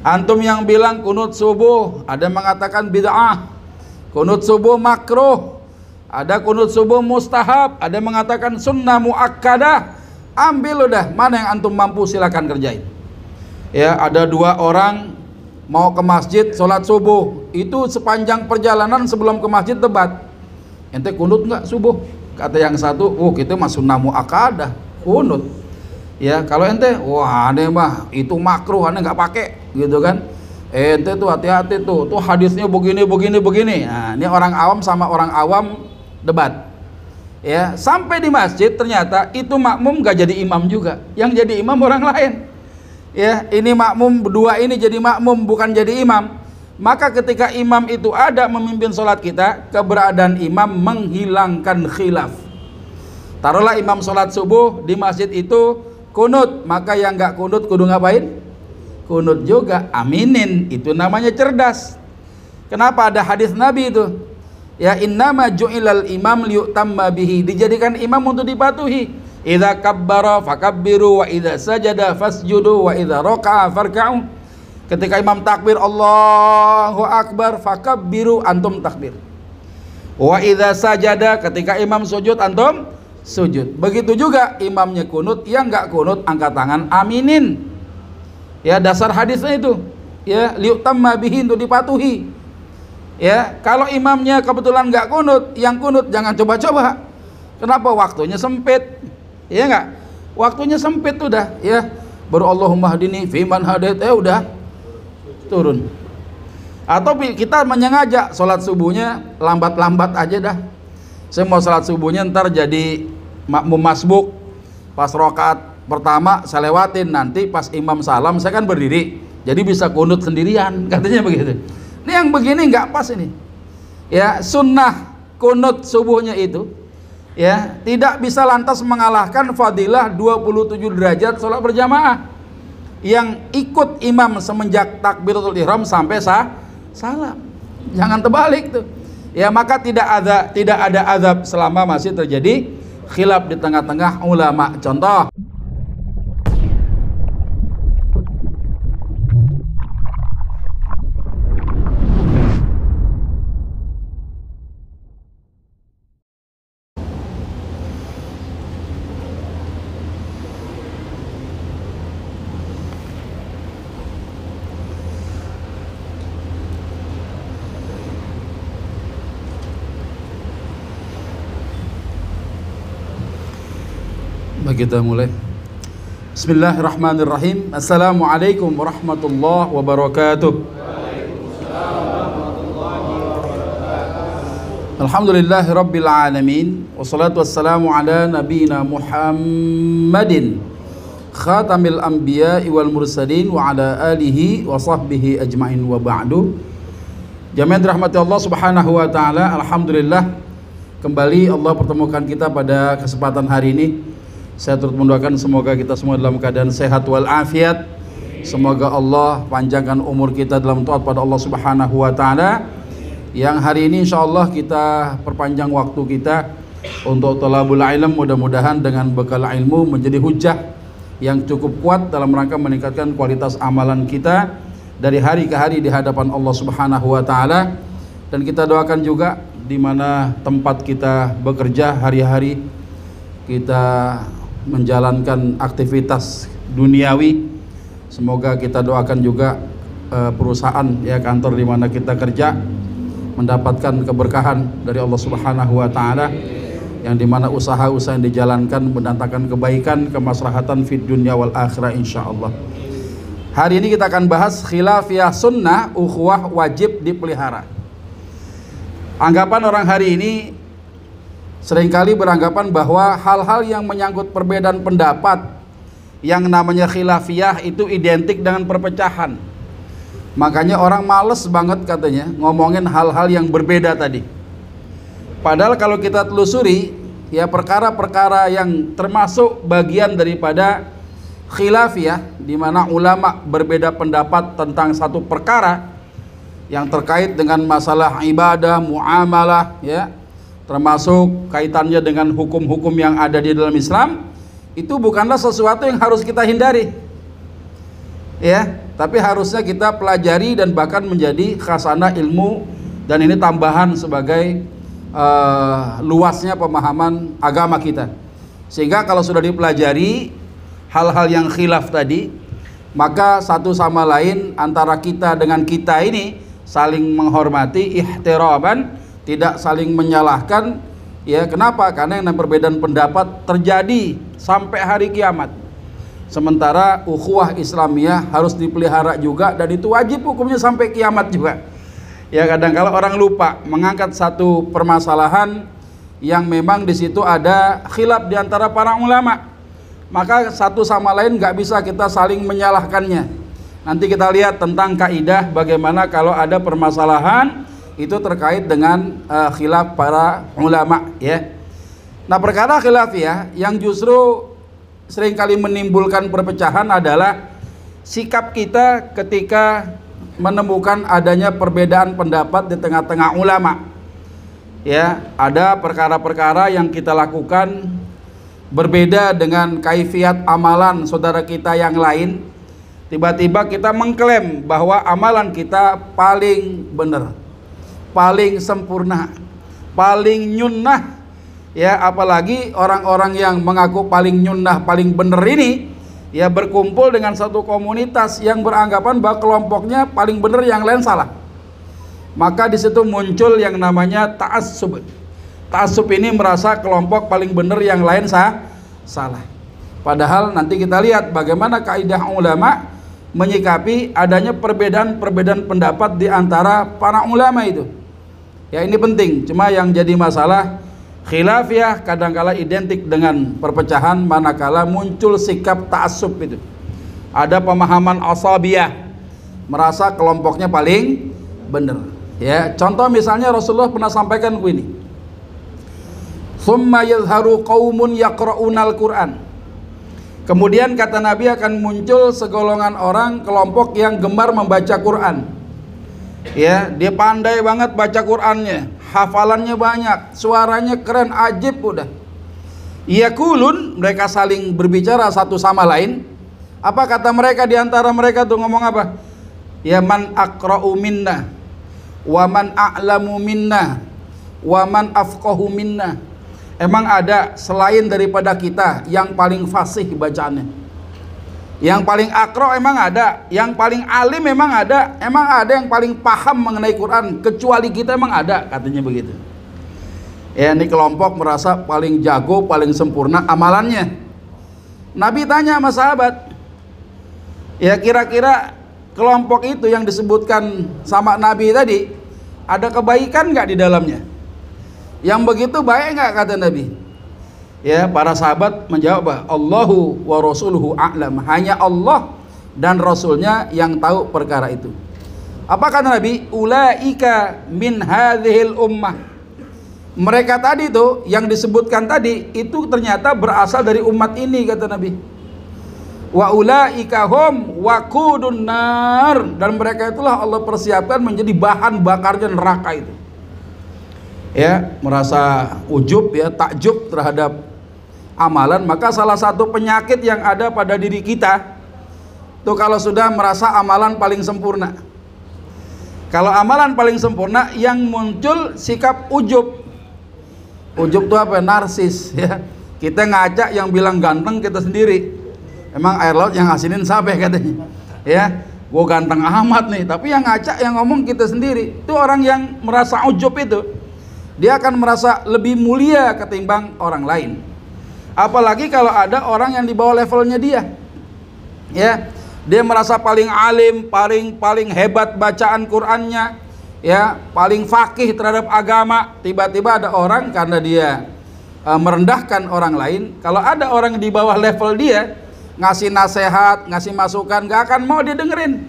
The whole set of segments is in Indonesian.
Antum yang bilang kunut subuh, ada mengatakan bid'ah. Kunut subuh makruh, ada kunut subuh mustahab, ada mengatakan sunnah muakkadah. Ambil udah, mana yang antum mampu silakan kerjain. Ya, ada dua orang mau ke masjid sholat subuh, itu sepanjang perjalanan sebelum ke masjid debat, ente kunut nggak subuh? Kata yang satu, kita mah sunnah muakkadah, kunut. Ya, kalau ente, wah aneh mah itu makruh, aneh nggak pakai, gitu kan? Ente tuh hati-hati tuh hadisnya begini. Nah, ini orang awam sama orang awam debat. Ya, sampai di masjid ternyata itu makmum gak jadi imam juga, yang jadi imam orang lain. Ya, ini makmum berdua ini jadi makmum bukan jadi imam. Maka ketika imam itu ada memimpin sholat kita, keberadaan imam menghilangkan khilaf. Taruhlah imam sholat subuh di masjid itu kunut, maka yang gak kunut kudu ngapain? Kunut juga, aminin. Itu namanya cerdas. Kenapa ada hadis Nabi itu? Ya, innama ju'ilal imam liyutamma bihi, dijadikan imam untuk dipatuhi. Idza kabbara fakabbiru wa idza sajada fasjudu wa idza raka'a farka'u. Ketika imam takbir Allahu akbar fakabbiru, antum takbir. Wa idza sajada, ketika imam sujud antum sujud. Begitu juga imamnya kunut, yang enggak kunut angkat tangan aminin. Ya, dasar hadisnya itu. Ya, liyutamma bihi, untuk dipatuhi. Ya, kalau imamnya kebetulan nggak kunut, yang kunut jangan coba-coba. Kenapa? Waktunya sempit. Ya nggak? Waktunya sempit udah. Ya, baru Allahumma hadini fiman hadait, udah turun. Atau kita menyengaja sholat subuhnya lambat-lambat aja dah. Saya mau sholat subuhnya ntar jadi makmum masbuk. Pas rakaat pertama saya lewatin, nanti pas imam salam saya kan berdiri, jadi bisa kunut sendirian, katanya begitu. Ini yang begini nggak pas ini. Ya, sunnah kunut subuhnya itu ya tidak bisa lantas mengalahkan fadilah 27 derajat sholat berjamaah yang ikut imam semenjak takbiratul ihram sampai salam. Jangan terbalik tuh. Ya, maka tidak ada azab selama masih terjadi khilaf di tengah-tengah ulama. Contoh, kita mulai. Bismillahirrahmanirrahim. Assalamualaikum warahmatullahi wabarakatuh. Alhamdulillahirabbil alamin, wassalatu wassalamu ala nabiyyina Muhammadin khatamil anbiya'i wal mursalin wa ala alihi wa sahbihi ajmain wa ba'du. Jamaah dirahmati Allah Subhanahu wa taala, alhamdulillah kembali Allah pertemukan kita pada kesempatan hari ini. Saya turut mendoakan semoga kita semua dalam keadaan sehat walafiat. Semoga Allah panjangkan umur kita dalam taat pada Allah Subhanahu wa taala. Yang hari ini insyaallah kita perpanjang waktu kita untuk thalabul ilm, mudah-mudahan dengan bekal ilmu menjadi hujah yang cukup kuat dalam rangka meningkatkan kualitas amalan kita dari hari ke hari di hadapan Allah Subhanahu wa taala. Dan kita doakan juga di mana tempat kita bekerja hari-hari kita menjalankan aktivitas duniawi, semoga kita doakan juga perusahaan ya kantor di mana kita kerja mendapatkan keberkahan dari Allah Subhanahu wa taala, yang dimana usaha-usaha yang dijalankan mendatangkan kebaikan, kemaslahatan fid dunya wal akhirah insyaallah. Hari ini kita akan bahas khilafiyah sunnah, ukhuwah wajib dipelihara. Anggapan orang hari ini seringkali beranggapan bahwa hal-hal yang menyangkut perbedaan pendapat yang namanya khilafiyah itu identik dengan perpecahan. Makanya orang males banget katanya ngomongin hal-hal yang berbeda tadi. Padahal kalau kita telusuri ya perkara-perkara yang termasuk bagian daripada khilafiyah, di mana ulama berbeda pendapat tentang satu perkara yang terkait dengan masalah ibadah, muamalah ya, termasuk kaitannya dengan hukum-hukum yang ada di dalam Islam, itu bukanlah sesuatu yang harus kita hindari. Ya, tapi harusnya kita pelajari dan bahkan menjadi khazanah ilmu, dan ini tambahan sebagai luasnya pemahaman agama kita. Sehingga kalau sudah dipelajari hal-hal yang khilaf tadi, maka satu sama lain antara kita dengan kita ini saling menghormati, ihtiraman, tidak saling menyalahkan. Ya, kenapa? Karena yang perbedaan pendapat terjadi sampai hari kiamat. Sementara ukhuwah Islamiyah harus dipelihara juga, dan itu wajib hukumnya sampai kiamat juga. Ya, kadang kala orang lupa mengangkat satu permasalahan yang memang di situ ada khilaf di antara para ulama, maka satu sama lain nggak bisa kita saling menyalahkannya. Nanti kita lihat tentang kaidah bagaimana kalau ada permasalahan itu terkait dengan khilaf para ulama, ya. Nah, perkara khilafiyah yang justru seringkali menimbulkan perpecahan adalah sikap kita ketika menemukan adanya perbedaan pendapat di tengah-tengah ulama. Ya, ada perkara-perkara yang kita lakukan berbeda dengan kaifiat amalan saudara kita yang lain. Tiba-tiba kita mengklaim bahwa amalan kita paling benar, paling sempurna, paling nyunnah. Ya, apalagi orang-orang yang mengaku paling nyunnah, paling benar ini, ya, berkumpul dengan satu komunitas yang beranggapan bahwa kelompoknya paling benar, yang lain salah. Maka di situ muncul yang namanya ta'assub. Ta'assub ini merasa kelompok paling benar, yang lain salah. Padahal nanti kita lihat bagaimana kaidah ulama menyikapi adanya perbedaan pendapat di antara para ulama itu. Ya, ini penting. Cuma yang jadi masalah, khilafiyah kadangkala identik dengan perpecahan manakala muncul sikap ta'assub itu. Ada pemahaman asabiyah, merasa kelompoknya paling benar. Ya, contoh misalnya Rasulullah pernah sampaikan begini. Tsumma yadhharu qaumun yaqra'unal Qur'an. Kemudian kata Nabi akan muncul segolongan orang, kelompok yang gemar membaca Quran. Ya, dia pandai banget baca Qurannya, hafalannya banyak, suaranya keren, ajib udah. Yaqulun, mereka saling berbicara satu sama lain. Apa kata mereka di antara mereka tuh ngomong apa? Ya, man aqra'u minna, wa man a'lamu minna, wa man afqahu minna. Emang ada selain daripada kita yang paling fasih bacaannya? Yang paling akro emang ada, yang paling alim emang ada yang paling paham mengenai Quran kecuali kita, emang ada, katanya begitu. Ya, ini kelompok merasa paling jago, paling sempurna amalannya. Nabi tanya sama sahabat, ya, kira-kira kelompok itu yang disebutkan sama Nabi tadi ada kebaikan nggak di dalamnya? Yang begitu baik nggak, kata Nabi? Ya, para sahabat menjawab, Allahu wa rasuluhu a'lam. Hanya Allah dan Rasulnya yang tahu perkara itu. Apa kata Nabi? Ulaika min hadhil ummah. Mereka tadi tuh yang disebutkan tadi itu ternyata berasal dari umat ini, kata Nabi. Wa ulaika hum waqudun nar, dan mereka itulah Allah persiapkan menjadi bahan bakarnya neraka itu. Ya, merasa ujub, ya, takjub terhadap amalan. Maka salah satu penyakit yang ada pada diri kita tuh kalau sudah merasa amalan paling sempurna. Kalau amalan paling sempurna, yang muncul sikap ujub. Ujub itu apa? Narsis, ya. Kita ngajak yang bilang ganteng kita sendiri. Emang air laut yang ngasinin siapa, katanya. Ya, gue ganteng amat nih, tapi yang ngajak, yang ngomong kita sendiri. Itu orang yang merasa ujub itu. Dia akan merasa lebih mulia ketimbang orang lain. Apalagi kalau ada orang yang di bawah levelnya dia. Ya, dia merasa paling alim, paling hebat bacaan Qur'annya, ya, paling fakih terhadap agama. Tiba-tiba ada orang, karena dia merendahkan orang lain, kalau ada orang di bawah level dia ngasih nasihat, ngasih masukan, gak akan mau dia dengerin.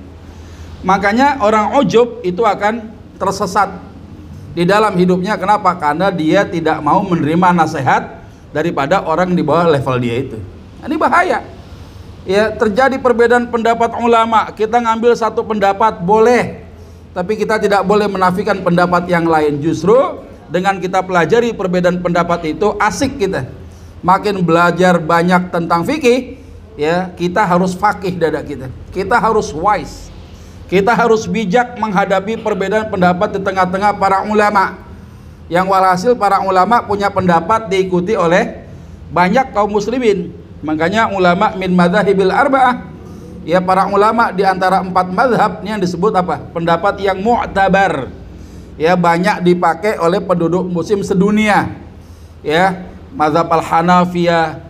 Makanya orang ujub itu akan tersesat di dalam hidupnya. Kenapa? Karena dia tidak mau menerima nasihat daripada orang di bawah level dia itu. Ini bahaya. Ya, terjadi perbedaan pendapat ulama, kita ngambil satu pendapat boleh, tapi kita tidak boleh menafikan pendapat yang lain. Justru dengan kita pelajari perbedaan pendapat itu asik kita. Makin belajar banyak tentang fikih, ya, kita harus faqih dada kita. Kita harus wise. Kita harus bijak menghadapi perbedaan pendapat di tengah-tengah para ulama. Yang walhasil para ulama punya pendapat diikuti oleh banyak kaum muslimin. Makanya ulama min madzahibil arba'ah, ya, para ulama di antara 4 mazhab ini yang disebut apa? Pendapat yang mu'tabar. Ya, banyak dipakai oleh penduduk muslim sedunia. Ya, mazhab al-Hanafiyah,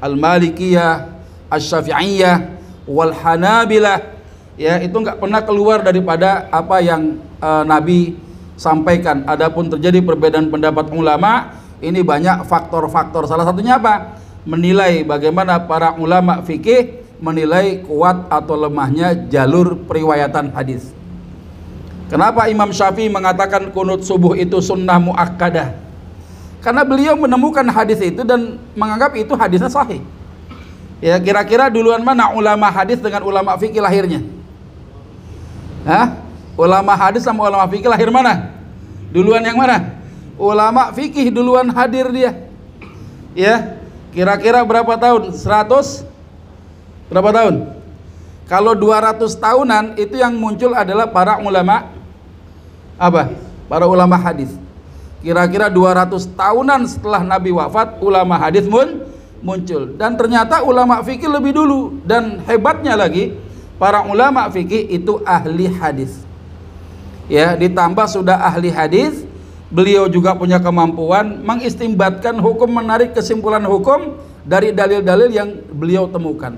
al-Malikiyah, asy-Syafi'iyah, wal Hanabilah. Ya, itu nggak pernah keluar daripada apa yang Nabi sampaikan. Adapun terjadi perbedaan pendapat ulama, ini banyak faktor-faktor. Salah satunya apa? Menilai bagaimana para ulama fikih menilai kuat atau lemahnya jalur periwayatan hadis. Kenapa Imam Syafi'i mengatakan kunut subuh itu sunnah muakkadah? Karena beliau menemukan hadis itu dan menganggap itu hadisnya sahih. Ya, kira-kira duluan mana ulama hadis dengan ulama fikih lahirnya? Hah? Ulama hadis sama ulama fikih lahir mana? Duluan yang mana? Ulama fikih duluan hadir dia. Ya, kira-kira berapa tahun? 100? Berapa tahun? Kalau 200 tahunan itu yang muncul adalah para ulama apa? Para ulama hadis. Kira-kira 200 tahunan setelah Nabi wafat, ulama hadis muncul. Dan ternyata ulama fikih lebih dulu. Dan hebatnya lagi, para ulama fikih itu ahli hadis. Ya, ditambah sudah ahli hadis, beliau juga punya kemampuan mengistimbatkan hukum, menarik kesimpulan hukum dari dalil-dalil yang beliau temukan.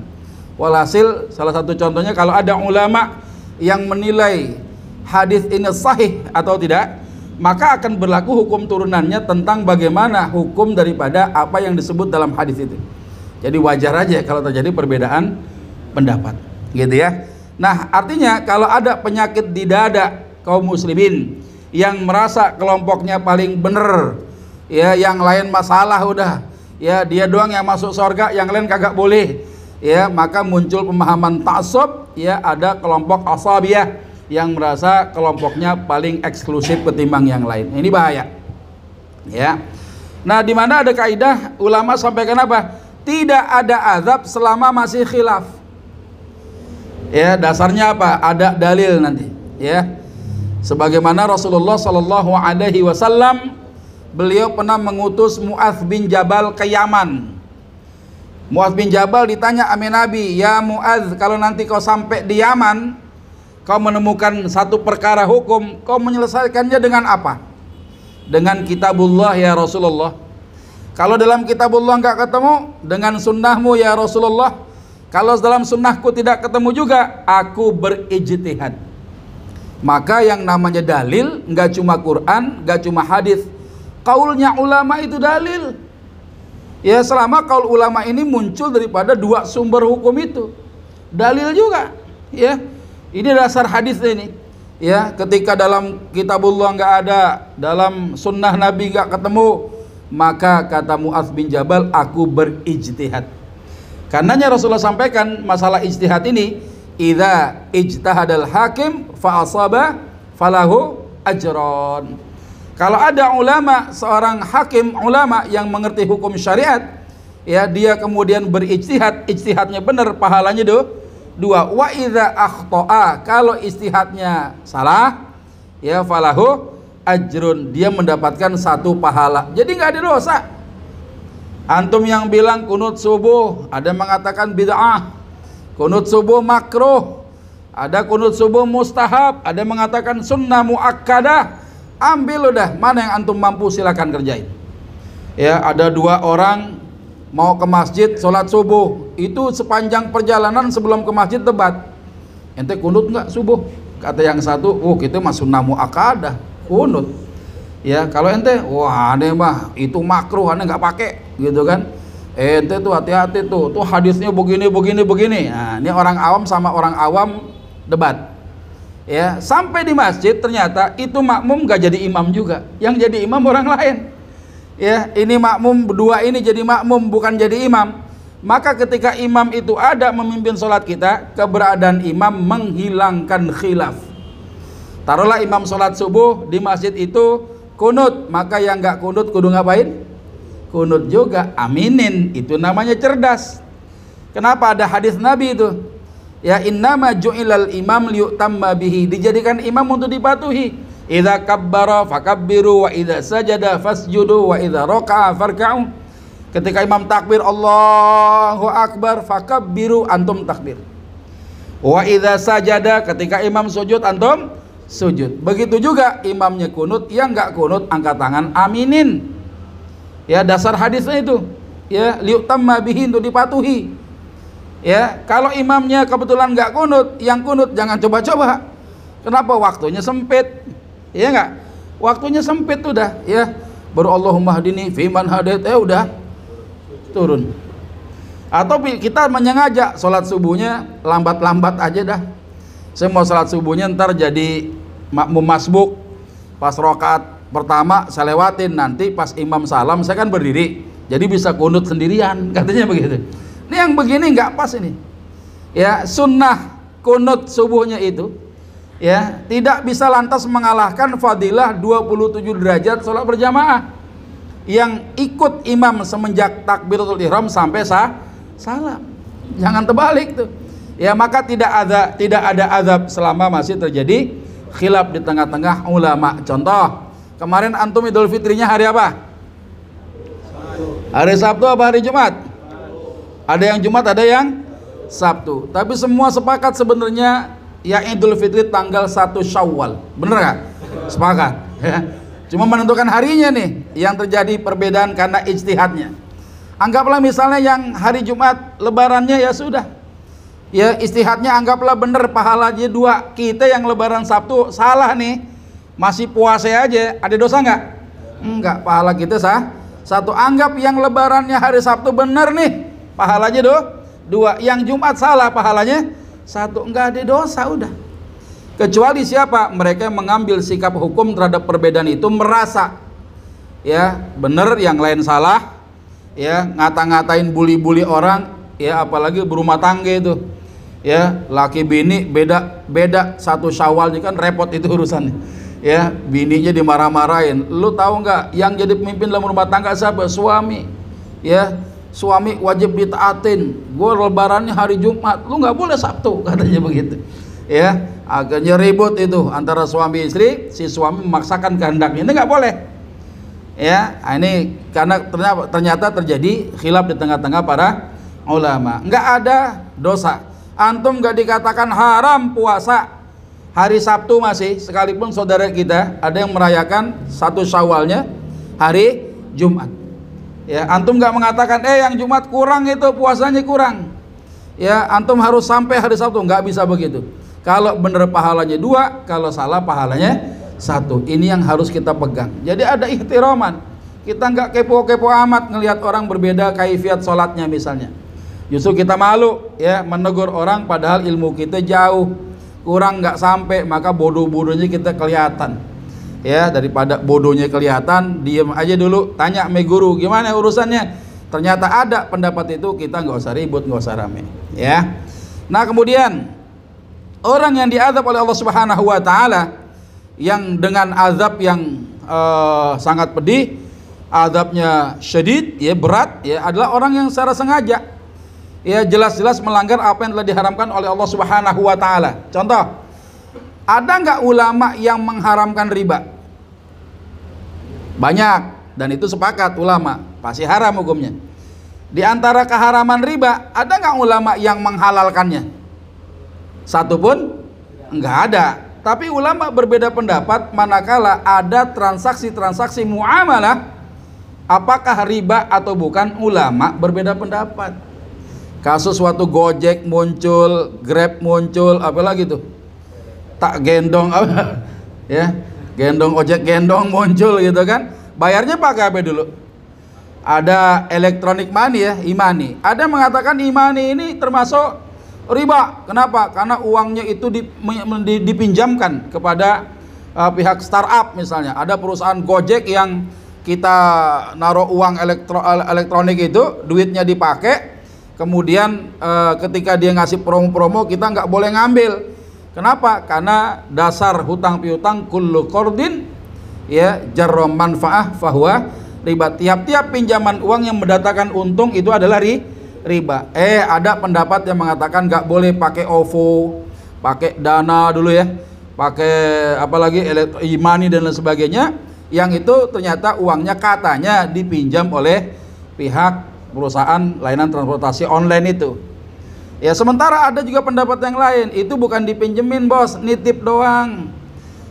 Walhasil salah satu contohnya, kalau ada ulama yang menilai hadis ini sahih atau tidak, maka akan berlaku hukum turunannya tentang bagaimana hukum daripada apa yang disebut dalam hadis itu. Jadi wajar aja kalau terjadi perbedaan pendapat, gitu ya. Nah, artinya kalau ada penyakit di dada kaum muslimin yang merasa kelompoknya paling bener, ya, yang lain masalah udah, ya, dia doang yang masuk surga, yang lain kagak boleh, ya, maka muncul pemahaman ta'assub, ya, ada kelompok asabiyah yang merasa kelompoknya paling eksklusif ketimbang yang lain. Ini bahaya. Ya. Nah, di mana ada kaidah ulama sampaikan apa? Tidak ada azab selama masih khilaf. Ya, dasarnya apa? Ada dalil nanti, ya. Sebagaimana Rasulullah sallallahu alaihi wasallam, beliau pernah mengutus Mu'adz bin Jabal ke Yaman. Mu'adz bin Jabal ditanya sama Nabi, "Ya Mu'adz, kalau nanti kau sampai di Yaman, kau menemukan satu perkara hukum, kau menyelesaikannya dengan apa?" "Dengan kitabullah ya Rasulullah." "Kalau dalam kitabullah enggak ketemu, dengan sunnahmu ya Rasulullah." "Kalau dalam sunnahku tidak ketemu juga, aku berijtihad." Maka yang namanya dalil enggak cuma Quran, enggak cuma hadis. Kaulnya ulama itu dalil. Ya, selama kaul ulama ini muncul daripada 2 sumber hukum itu, dalil juga. Ya, ini dasar hadis ini. Ya, ketika dalam kitabullah enggak ada, dalam sunnah Nabi enggak ketemu, maka kata Mu'adz bin Jabal, aku berijtihad. Karenanya Rasulullah sampaikan masalah ijtihad ini, idza ijtahadal hakim fa asaba falahu ajron. Kalau ada ulama, seorang hakim ulama yang mengerti hukum syariat, ya, dia kemudian berijtihad, ijtihadnya benar, pahalanya 2. Wa idza akhta'a, kalau ijtihadnya salah, ya, falahu ajrun, dia mendapatkan 1 pahala. Jadi nggak ada dosa. Antum yang bilang kunut subuh, ada mengatakan bid'ah, kunut subuh makruh, ada kunut subuh mustahab, ada mengatakan sunnah muakkadah. Ambil udah, mana yang antum mampu silakan kerjain. Ya, ada 2 orang mau ke masjid sholat subuh, itu sepanjang perjalanan sebelum ke masjid debat, ente kunut nggak subuh? Kata yang satu, kita mah sunnah muakkadah, kunut. Ya, kalau ente, wah aneh mah itu makruh, aneh nggak pakai, gitu kan. Ente tuh hati-hati tuh hadisnya begini. Nah, ini orang awam sama orang awam debat. Ya, sampai di masjid ternyata itu makmum gak jadi imam juga, yang jadi imam orang lain. Ya, ini makmum berdua ini jadi makmum, bukan jadi imam. Maka ketika imam itu ada memimpin sholat kita, keberadaan imam menghilangkan khilaf. Taruhlah imam sholat subuh di masjid itu kunut, maka yang gak kunut kudu ngapain? Kunut juga, aminin. Itu namanya cerdas. Kenapa ada hadis Nabi itu? Ya, innama ju'ilal imam liyutamma bihi, dijadikan imam untuk dipatuhi. Idza kabbara fakabbiru wa idza sajada fasjudu wa idza raka'a farka'u. Ketika imam takbir Allahu akbar fakabbiru, antum takbir. Wa idza sajada, ketika imam sujud antum sujud. Begitu juga imamnya kunut, yang enggak kunut angkat tangan aminin. Ya, dasar hadisnya itu. Ya, liyutamma bihi, untuk dipatuhi. Ya, kalau imamnya kebetulan nggak kunut, yang kunut jangan coba-coba. Kenapa? Waktunya sempit. Ya nggak? Waktunya sempit udah. Ya, baru Allahumma hadini fiman hadait, udah turun. Atau kita menyengaja sholat subuhnya lambat-lambat aja dah. Saya mau sholat subuhnya ntar jadi makmum masbuk. Pas rakaat pertama saya lewatin, nanti pas imam salam saya kan berdiri, jadi bisa kunut sendirian, katanya begitu. Ini yang begini nggak pas ini. Ya, sunnah kunut subuhnya itu ya tidak bisa lantas mengalahkan fadilah 27 derajat sholat berjamaah yang ikut imam semenjak takbiratul ihram sampai salam. Jangan terbalik tuh. Ya, maka tidak ada azab selama masih terjadi khilaf di tengah-tengah ulama. Contoh, kemarin antum Idul Fitrinya hari apa? Hari Sabtu apa hari Jumat? Ada yang Jumat, ada yang Sabtu. Tapi semua sepakat sebenarnya ya Idul Fitri tanggal 1 Syawal. Bener gak? Sepakat. Ya. Cuma menentukan harinya nih yang terjadi perbedaan karena ijtihadnya. Anggaplah misalnya yang hari Jumat lebarannya ya sudah. Ya, istihadnya anggaplah bener, pahalanya 2. Kita yang lebaran Sabtu salah nih, masih puasa aja, ada dosa nggak? Enggak, pahala kita satu. Anggap yang lebarannya hari Sabtu bener nih, pahalanya 2. Yang Jumat salah, pahalanya 1. Enggak ada dosa udah. Kecuali siapa? Mereka yang mengambil sikap hukum terhadap perbedaan itu, merasa ya bener yang lain salah, ya ngata-ngatain, bully-bully orang, ya apalagi berumah tangga itu. Ya, laki bini beda 1 Syawal ini kan repot itu urusannya. Ya, bininya dimarah-marahin. Lu tahu nggak yang jadi pemimpin dalam rumah tangga siapa? Suami. Ya, suami wajib ditaatin. Gue lebarannya hari Jumat, lu nggak boleh Sabtu, katanya begitu. Ya, akhirnya ribut itu antara suami istri. Si suami memaksakan kehendaknya, ini nggak boleh. Ya, ini karena ternyata terjadi khilaf di tengah-tengah para ulama. Nggak ada dosa. Antum gak dikatakan haram puasa hari Sabtu masih, sekalipun saudara kita ada yang merayakan 1 Syawalnya hari Jumat. Ya, antum gak mengatakan yang Jumat kurang itu puasanya kurang. Ya, antum harus sampai hari Sabtu, nggak bisa begitu. Kalau bener pahalanya 2, kalau salah pahalanya 1. Ini yang harus kita pegang. Jadi ada ihtiraman. Kita nggak kepo-kepo amat ngelihat orang berbeda kaifiat sholatnya misalnya. Justru kita malu ya menegur orang padahal ilmu kita jauh, kurang nggak sampai, maka bodoh-bodohnya kita kelihatan. Ya, daripada bodohnya kelihatan, diam aja dulu, tanya sama guru gimana urusannya. Ternyata ada pendapat itu, kita nggak usah ribut, nggak usah rame. Ya. Nah, kemudian orang yang diazab oleh Allah Subhanahu wa taala yang dengan azab yang sangat pedih, azabnya syadid, ya berat, ya adalah orang yang secara sengaja ya jelas-jelas melanggar apa yang telah diharamkan oleh Allah Subhanahu wa taala. Contoh, ada nggak ulama yang mengharamkan riba? Banyak, dan itu sepakat ulama, pasti haram hukumnya. Di antara keharaman riba, ada nggak ulama yang menghalalkannya? Satu pun nggak ada. Tapi ulama berbeda pendapat manakala ada transaksi-transaksi muamalah, apakah riba atau bukan, ulama berbeda pendapat. Kasus waktu Gojek muncul, Grab muncul, apalagi tuh tak gendong apa ya, gendong ojek gendong muncul gitu kan, bayarnya pakai apa dulu? Ada elektronik money ya, e-money. Ada yang mengatakan e-money ini termasuk riba. Kenapa? Karena uangnya itu dipinjamkan kepada pihak startup misalnya. Ada perusahaan Gojek yang kita naruh uang elektronik itu, duitnya dipakai. Kemudian ketika dia ngasih promo-promo, kita nggak boleh ngambil. Kenapa? Karena dasar hutang piutang kullu qardin ya jarra manfaah fahuwa riba. Tiap-tiap pinjaman uang yang mendatangkan untung itu adalah riba. Ada pendapat yang mengatakan nggak boleh pakai OVO, pakai Dana dulu ya, pakai apalagi e-money dan lain sebagainya, yang itu ternyata uangnya katanya dipinjam oleh pihak perusahaan layanan transportasi online itu. Ya, sementara ada juga pendapat yang lain, itu bukan dipinjemin bos, nitip doang.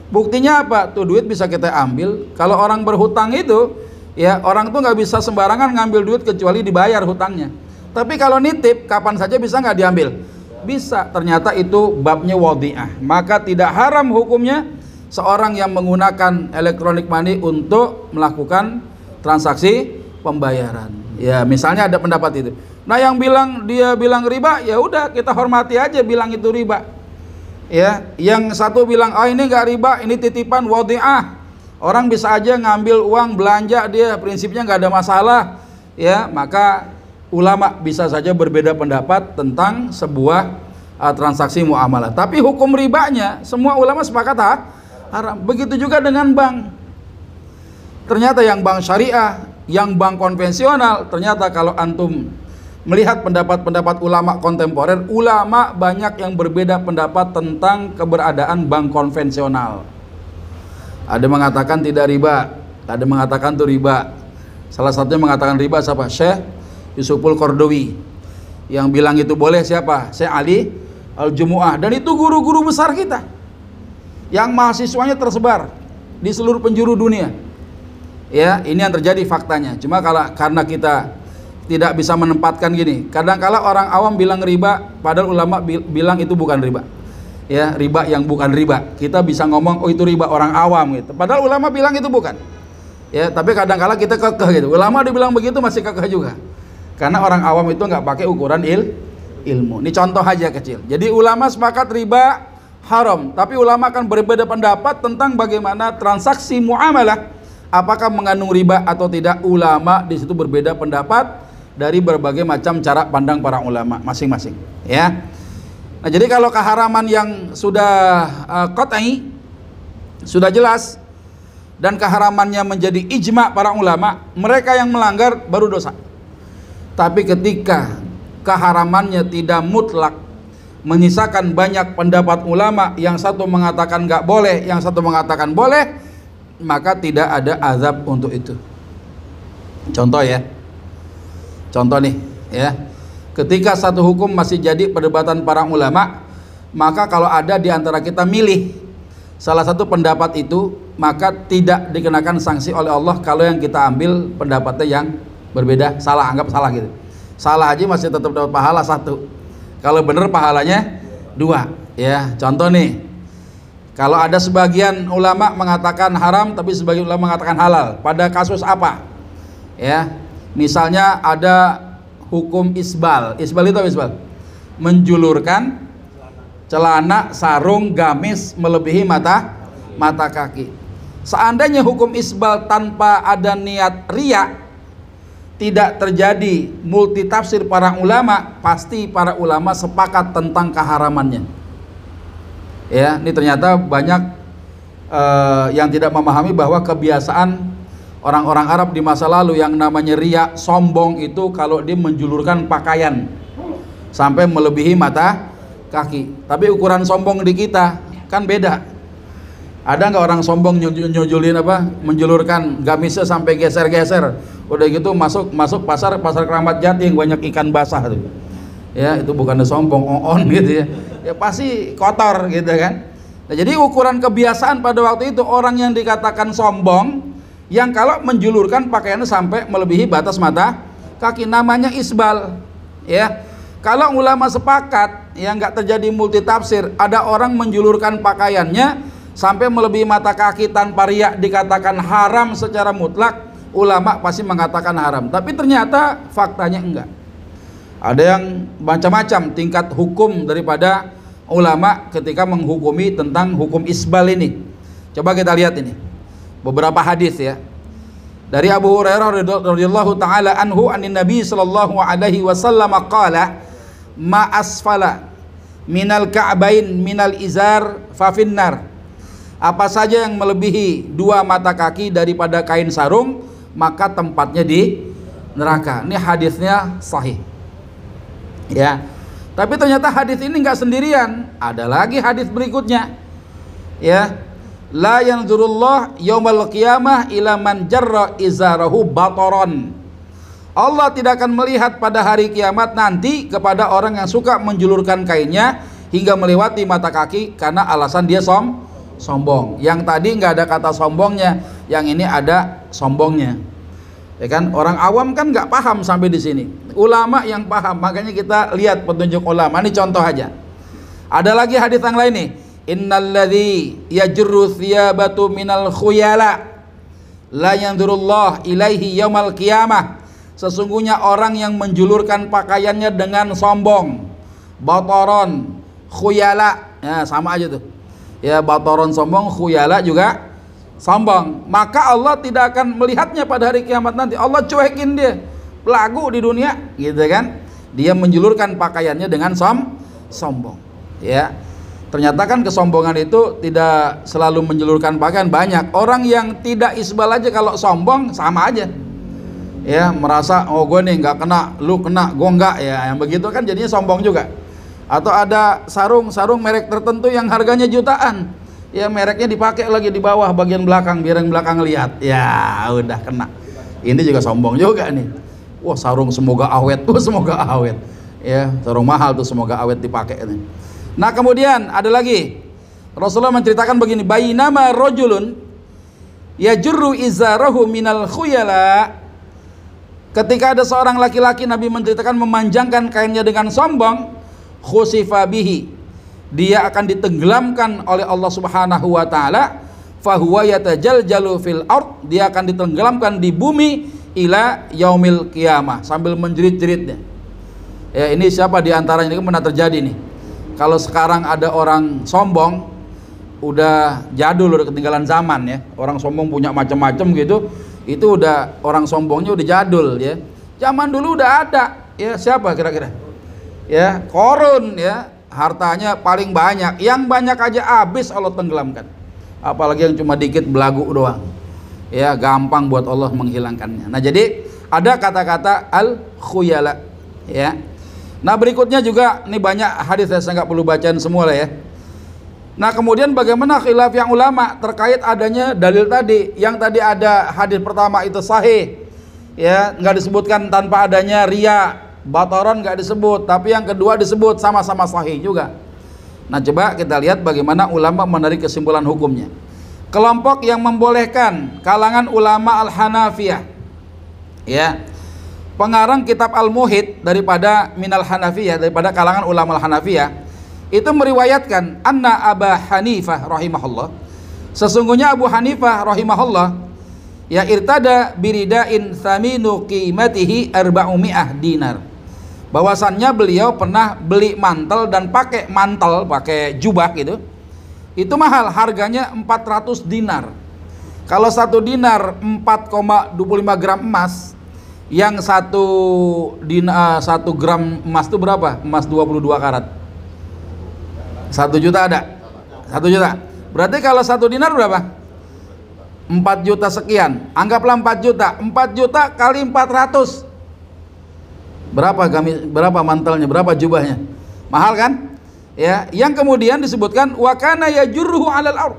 Buktinya apa? Tuh duit bisa kita ambil. Kalau orang berhutang itu, ya orang tuh nggak bisa sembarangan ngambil duit kecuali dibayar hutangnya. Tapi kalau nitip, kapan saja bisa nggak diambil? Bisa. Ternyata itu babnya wadhi'ah. Maka tidak haram hukumnya seorang yang menggunakan electronic money untuk melakukan transaksi pembayaran. Ya, misalnya ada pendapat itu. Nah, yang dia bilang riba, ya udah kita hormati aja bilang itu riba. Ya, yang satu bilang ini enggak riba, ini titipan wadhi'ah. Orang bisa aja ngambil uang belanja dia, prinsipnya nggak ada masalah. Ya, maka ulama bisa saja berbeda pendapat tentang sebuah transaksi muamalah. Tapi hukum ribanya semua ulama sepakat haram. Begitu juga dengan bank. Ternyata yang bank syariah, yang bank konvensional, ternyata kalau antum melihat pendapat-pendapat ulama kontemporer, ulama banyak yang berbeda pendapat tentang keberadaan bank konvensional. Ada mengatakan tidak riba, ada mengatakan itu riba. Salah satunya mengatakan riba siapa? Syekh Yusuful Qardawi. Yang bilang itu boleh siapa? Syekh Ali Al-Jumu'ah. Dan itu guru-guru besar kita yang mahasiswanya tersebar di seluruh penjuru dunia. Ya, ini yang terjadi faktanya. Cuma karena kita tidak bisa menempatkan gini, kadang-kala orang awam bilang riba, padahal ulama bilang itu bukan riba. Ya, riba yang bukan riba. Kita bisa ngomong itu riba orang awam gitu. Padahal ulama bilang itu bukan. Ya, tapi kadang-kala kita kekeh gitu. Ulama dibilang begitu masih kekeh juga. Karena orang awam itu nggak pakai ukuran ilmu. Ini contoh aja kecil. Jadi ulama sepakat riba haram, tapi ulama akan berbeda pendapat tentang bagaimana transaksi muamalah, apakah mengandung riba atau tidak. Ulama di situ berbeda pendapat dari berbagai macam cara pandang para ulama masing-masing. Ya. Nah, jadi kalau keharaman yang sudah qat'i, sudah jelas, dan keharamannya menjadi ijma para ulama, mereka yang melanggar baru dosa. Tapi ketika keharamannya tidak mutlak, menyisakan banyak pendapat ulama, yang satu mengatakan nggak boleh, yang satu mengatakan boleh, maka tidak ada azab untuk itu. Contoh ya, contoh nih ya, ketika satu hukum masih jadi perdebatan para ulama, maka kalau ada di antara kita milih salah satu pendapat itu, maka tidak dikenakan sanksi oleh Allah kalau yang kita ambil pendapatnya yang berbeda, salah, anggap salah gitu. Salah aja masih tetap dapat pahala 1. Kalau benar pahalanya 2. Ya, contoh nih. Kalau ada sebagian ulama mengatakan haram tapi sebagian ulama mengatakan halal, pada kasus apa? Ya. Misalnya ada hukum isbal. Isbal itu apa isbal? Menjulurkan celana, sarung, gamis melebihi mata kaki. Seandainya hukum isbal tanpa ada niat riya, tidak terjadi multitafsir para ulama, pasti para ulama sepakat tentang keharamannya. Ya, ini ternyata banyak yang tidak memahami bahwa kebiasaan orang-orang Arab di masa lalu yang namanya riya, sombong itu kalau dia menjulurkan pakaian sampai melebihi mata kaki. Tapi ukuran sombong di kita kan beda. Ada nggak orang sombong nyujulin menjulurkan gamisnya sampai geser-geser, udah gitu masuk pasar Keramat Jati yang banyak ikan basah tuh. Ya, itu bukannya sombong, on gitu ya. Ya pasti kotor gitu kan. Nah, jadi ukuran kebiasaan pada waktu itu orang yang dikatakan sombong, yang kalau menjulurkan pakaiannya sampai melebihi batas mata kaki, namanya isbal. Ya, kalau ulama sepakat, yang nggak terjadi multitafsir, ada orang menjulurkan pakaiannya sampai melebihi mata kaki tanpa riya dikatakan haram secara mutlak, ulama pasti mengatakan haram. Tapi ternyata faktanya enggak. Ada yang macam-macam tingkat hukum daripada ulama ketika menghukumi tentang hukum isbal ini. Coba kita lihat ini beberapa hadis ya. Dari Abu Hurairah radhiyallahu taala anhu, anin Nabi sallallahu alaihi wasallam qala, ma asfala minal ka'bain minal izar fa finnar. Apa saja yang melebihi 2 mata kaki daripada kain sarung, maka tempatnya di neraka. Ini hadisnya sahih. Ya. Tapi ternyata hadis ini enggak sendirian, ada lagi hadis berikutnya. Ya. La yanzurullah yaumal qiyamah ila man jarra izarahu bataron. Allah tidak akan melihat pada hari kiamat nanti kepada orang yang suka menjulurkan kainnya hingga melewati mata kaki karena alasan dia sombong. Yang tadi nggak ada kata sombongnya, yang ini ada sombongnya. Ya kan, orang awam kan nggak paham sampai di sini. Ulama yang paham, makanya kita lihat petunjuk ulama. Ini contoh aja. Ada lagi hadis yang lain nih. Innalladzi yajru thiyabatu minal khuyala la yanzurullah ilaihi yaumal qiyamah. Sesungguhnya orang yang menjulurkan pakaiannya dengan sombong, bataron, khuyala, ya sama aja tuh. Ya, bataron sombong, khuyala juga sombong. Maka Allah tidak akan melihatnya pada hari kiamat nanti. Allah cuekin dia, lagu di dunia, gitu kan? Dia menjulurkan pakaiannya dengan sombong. Ya. Ternyata kan kesombongan itu tidak selalu menjulurkan pakaian. Banyak orang yang tidak isbal aja kalau sombong sama aja. Ya, merasa oh gue nih nggak kena, lu kena, gue nggak, ya yang begitu kan jadinya sombong juga. Atau ada sarung merek tertentu yang harganya jutaan, ya mereknya dipakai lagi di bawah bagian belakang biar yang belakang lihat, ya udah kena. Ini juga sombong juga nih. Wah, sarung semoga awet, semoga awet. Ya, sarung mahal tuh semoga awet dipakai nih. Nah, kemudian ada lagi. Rasulullah menceritakan begini, bainama rajulun yajurru izarahu minal khuyala. Ketika ada seorang laki-laki, Nabi menceritakan memanjangkan kainnya dengan sombong, khusifa bihi. Dia akan ditenggelamkan oleh Allah Subhanahu wa taala, fahuwa yatajaljalu fil ard. Dia akan ditenggelamkan di bumi ila yaumil qiyamah sambil menjerit-jeritnya. Ya, ini siapa di antaranya ini pernah terjadi nih. Kalau sekarang ada orang sombong, udah jadul, udah ketinggalan zaman ya. Orang sombong punya macam-macam gitu, itu udah orang sombongnya udah jadul ya. Zaman dulu udah ada ya, siapa kira-kira? Ya, Korun ya, hartanya paling banyak, yang banyak aja habis Allah tenggelamkan. Apalagi yang cuma dikit belagu doang. Ya, gampang buat Allah menghilangkannya. Nah, jadi ada kata-kata al-khuyala ya. Nah, berikutnya juga ini banyak hadis, saya nggak perlu bacain semua lah ya. Nah, kemudian bagaimana khilaf yang ulama terkait adanya dalil tadi? Yang tadi ada hadis pertama itu sahih, ya nggak disebutkan tanpa adanya riya, bataron nggak disebut, tapi yang kedua disebut sama-sama sahih juga. Nah, coba kita lihat bagaimana ulama menarik kesimpulan hukumnya. Kelompok yang membolehkan kalangan ulama al-Hanafiyah, ya. Pengarang kitab Al-Muhid daripada Minal Hanafiyah, daripada kalangan ulama Al-Hanafiyah, itu meriwayatkan anna Abu Hanifah rahimahullah, sesungguhnya Abu Hanifah rahimahullah ya irtada biridain thaminu qimatihi 400 dinar. Bahwasannya beliau pernah beli mantel dan pakai mantel, pakai jubah gitu. Itu mahal, harganya 400 dinar. Kalau 1 dinar 4,25 gram emas, yang 1 gram emas itu berapa? Emas 22 karat. 1 juta ada? 1 juta. Berarti kalau 1 dinar berapa? 4 juta sekian. Anggaplah 4 juta. 4 juta kali 400. Berapa mantelnya? Berapa jubahnya? Mahal kan? Ya, yang kemudian disebutkan wa kana yajurruhu 'alal ard.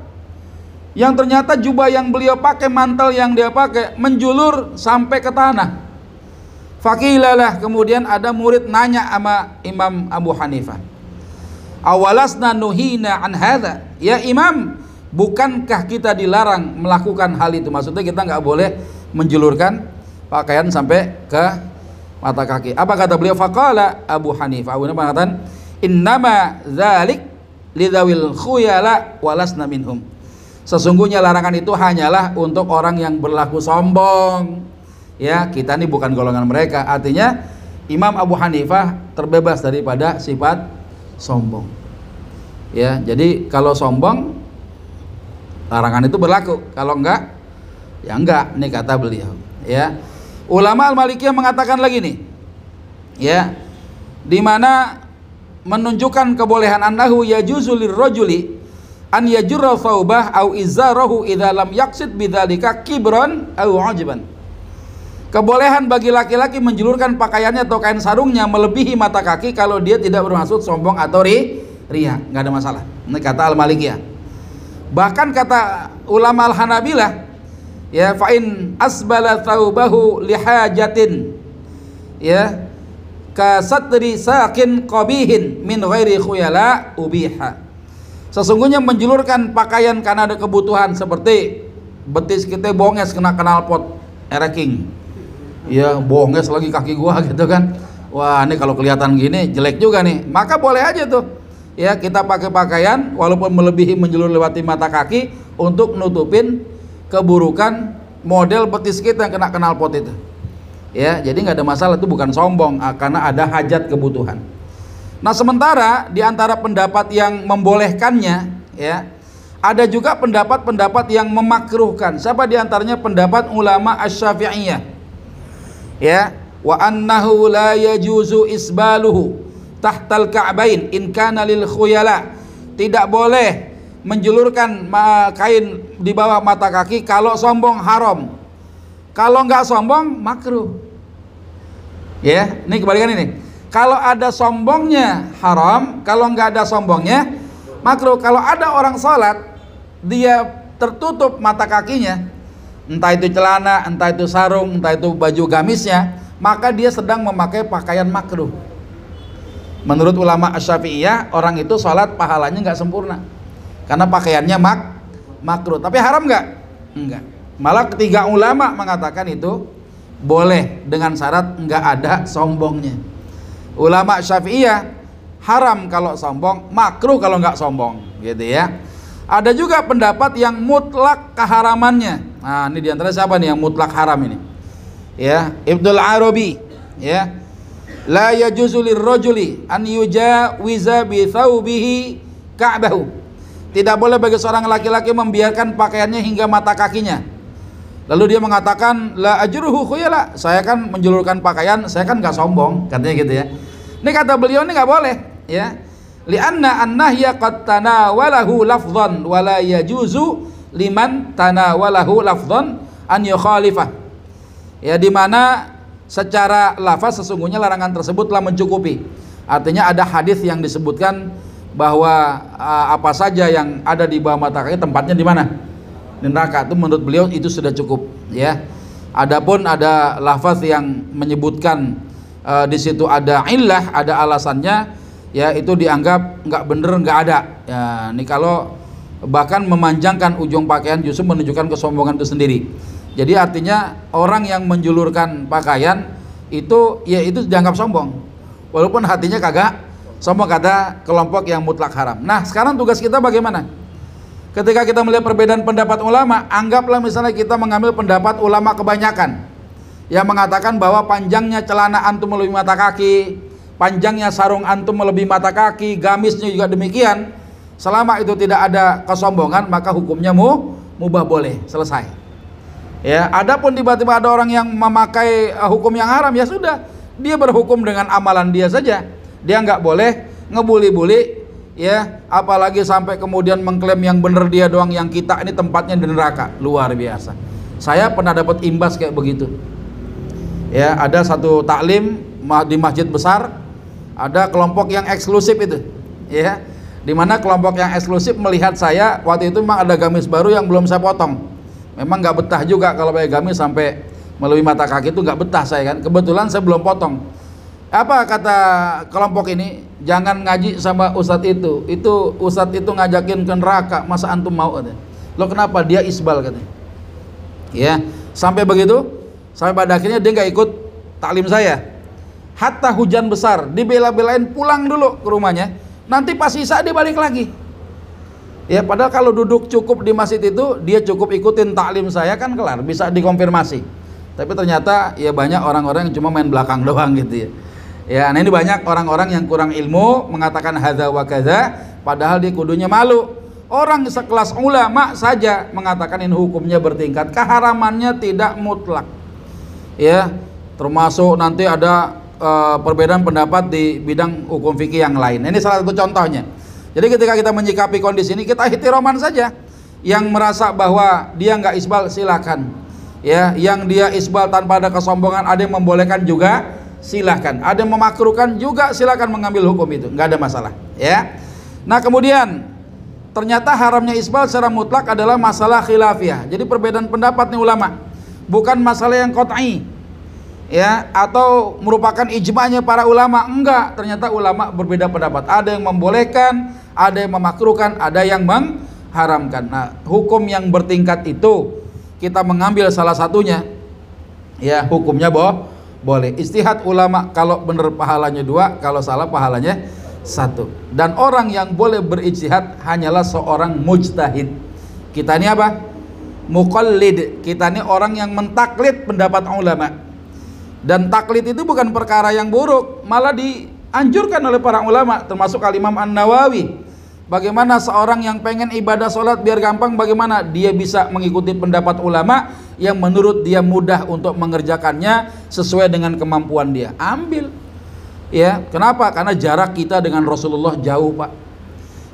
Yang ternyata jubah yang beliau pakai, mantel yang dia pakai menjulur sampai ke tanah. Faqilalah, kemudian ada murid nanya sama Imam Abu Hanifah, awalasna nuhina an hadza, ya Imam, bukankah kita dilarang melakukan hal itu? Maksudnya kita nggak boleh menjulurkan pakaian sampai ke mata kaki. Apa kata beliau? Faqala Abu Hanifah, Abu Hanifah mengatakan, innama dzalik lidzawil khuyala walasna minhum. Sesungguhnya larangan itu hanyalah untuk orang yang berlaku sombong. Ya, kita ini bukan golongan mereka. Artinya Imam Abu Hanifah terbebas daripada sifat sombong. Ya, jadi kalau sombong larangan itu berlaku. Kalau enggak, ya enggak. Ini kata beliau. Ya, ulama Al-Malikiyah mengatakan lagi nih. Ya, di mana menunjukkan kebolehan annahu yajuzu lirrajuli an yajurra thawbah au izarahu idza lam yaqsid bidzalika kibran au ajban. Kebolehan bagi laki-laki menjulurkan pakaiannya atau kain sarungnya melebihi mata kaki kalau dia tidak bermaksud sombong atau ria, nggak ada masalah. Ini kata Al-Malikiyah. Bahkan kata ulama Al-Hanabilah, ya, fa'in asbala thawbahu lihajatin, ya, kasatri sakin qabihin min ghairi khuyala ubiha. Sesungguhnya menjulurkan pakaian karena ada kebutuhan, seperti betis kita bonges kena knalpot ereking, ya, bonges lagi kaki gua gitu kan, wah ini kalau kelihatan gini jelek juga nih, maka boleh aja tuh, ya, kita pakai pakaian walaupun melebihi menjulur lewati mata kaki untuk nutupin keburukan model betis kita yang kena knalpot itu, ya. Jadi nggak ada masalah, itu bukan sombong, karena ada hajat kebutuhan. Nah, sementara di antara pendapat yang membolehkannya, ya, ada juga pendapat-pendapat yang memakruhkan. Siapa di antaranya? Pendapat ulama Asy-Syafi'iyah, ya, wa annahu la yajuzu isbaluhu tahtal ka'bain in kana lil khuyala. Tidak boleh menjulurkan kain di bawah mata kaki kalau sombong, haram. Kalau nggak sombong, makruh. Ya, ini kebalikan ini. Kalau ada sombongnya haram, kalau nggak ada sombongnya makruh. Kalau ada orang sholat, dia tertutup mata kakinya, entah itu celana, entah itu sarung, entah itu baju gamisnya, maka dia sedang memakai pakaian makruh. Menurut ulama Asy-Syafi'iyah, orang itu sholat pahalanya nggak sempurna karena pakaiannya makruh. Tapi haram nggak? Enggak. Malah ketiga ulama mengatakan itu boleh dengan syarat nggak ada sombongnya. Ulama Syafi'iyah haram kalau sombong, makruh kalau nggak sombong, gitu ya. Ada juga pendapat yang mutlak keharamannya. Nah, ini diantara siapa nih yang mutlak haram ini? Ya, Ibnul Arabi, ya. La yajuzu lirrajuli an yujawiza bi thawbihi ka'bahu. Tidak boleh bagi seorang laki-laki membiarkan pakaiannya hingga mata kakinya. Lalu dia mengatakan, la ajruhu khuyala, saya kan menjulurkan pakaian, saya kan nggak sombong, katanya gitu ya. Ini kata beliau ini nggak boleh, ya. Li'anna an-nahya qad tanawalahu lafdhan wa la yajuzu liman tanawalahu lafdhan an yukhalifah. Ya, di mana secara lafaz sesungguhnya larangan tersebut telah mencukupi. Artinya ada hadis yang disebutkan bahwa apa saja yang ada di bawah mata kaki tempatnya di mana? Di neraka. Itu menurut beliau itu sudah cukup, ya. Adapun ada lafaz yang menyebutkan di situ ada illah, ada alasannya, ya, itu dianggap nggak bener, nggak ada. Ya, ini kalau bahkan memanjangkan ujung pakaian justru menunjukkan kesombongan itu sendiri. Jadi artinya orang yang menjulurkan pakaian itu, ya, itu dianggap sombong, walaupun hatinya kagak sombong, kata kelompok yang mutlak haram. Nah, sekarang tugas kita bagaimana? Ketika kita melihat perbedaan pendapat ulama, anggaplah misalnya kita mengambil pendapat ulama kebanyakan yang mengatakan bahwa panjangnya celana antum melebihi mata kaki, panjangnya sarung antum melebihi mata kaki, gamisnya juga demikian. Selama itu tidak ada kesombongan, maka hukumnya mubah, boleh, selesai. Ya, adapun tiba-tiba ada orang yang memakai hukum yang haram, ya sudah, dia berhukum dengan amalan dia saja. Dia nggak boleh ngebuli-buli, ya, apalagi sampai kemudian mengklaim yang benar dia doang, yang kita ini tempatnya di neraka. Luar biasa. Saya pernah dapat imbas kayak begitu. Ya, ada satu taklim di masjid besar, ada kelompok yang eksklusif itu, ya, dimana kelompok yang eksklusif melihat saya waktu itu memang ada gamis baru yang belum saya potong. Memang nggak betah juga kalau pakai gamis sampai melebihi mata kaki, itu nggak betah saya kan. Kebetulan saya belum potong. Apa kata kelompok ini? Jangan ngaji sama ustadz itu ustadz itu ngajakin ke neraka, masa antum mau, katanya. Lo kenapa? Dia isbal, katanya. Ya, sampai begitu. Sampai pada akhirnya dia nggak ikut taklim saya. Hatta hujan besar, dibela-belain pulang dulu ke rumahnya. Nanti pas isya dia balik lagi. Ya, padahal kalau duduk cukup di masjid itu, dia cukup ikutin taklim saya kan kelar, bisa dikonfirmasi. Tapi ternyata ya banyak orang-orang yang cuma main belakang doang gitu ya. Ya, nah ini banyak orang-orang yang kurang ilmu mengatakan hadza wa kadza, padahal dia kudunya malu. Orang sekelas ulama saja mengatakan ini hukumnya bertingkat, keharamannya tidak mutlak. Ya, termasuk nanti ada perbedaan pendapat di bidang hukum fikih yang lain. Ini salah satu contohnya. Jadi ketika kita menyikapi kondisi ini, kita ihtiroman saja. Yang merasa bahwa dia nggak isbal, silakan. ya, yang dia isbal tanpa ada kesombongan, ada yang membolehkan juga, silahkan. Ada yang memakruhkan juga, silahkan mengambil hukum itu, nggak ada masalah, ya. Nah kemudian ternyata haramnya isbal secara mutlak adalah masalah khilafiyah. Jadi perbedaan pendapat nih ulama, bukan masalah yang qat'i, ya, atau merupakan ijma'nya para ulama. Enggak, ternyata ulama berbeda pendapat. Ada yang membolehkan, ada yang memakruhkan, ada yang mengharamkan. Nah, hukum yang bertingkat itu kita mengambil salah satunya, ya, hukumnya boleh. Ijtihad ulama, kalau benar pahalanya 2, kalau salah pahalanya 1. Dan orang yang boleh berijtihad hanyalah seorang mujtahid. Kita ini apa? Muqallid. Kita ini orang yang mentaklid pendapat ulama. Dan taklid itu bukan perkara yang buruk, malah dianjurkan oleh para ulama, termasuk Al-Imam An-Nawawi. Bagaimana seorang yang pengen ibadah sholat biar gampang, bagaimana dia bisa mengikuti pendapat ulama yang menurut dia mudah untuk mengerjakannya sesuai dengan kemampuan dia. Ambil, ya. Kenapa? Karena jarak kita dengan Rasulullah jauh, Pak.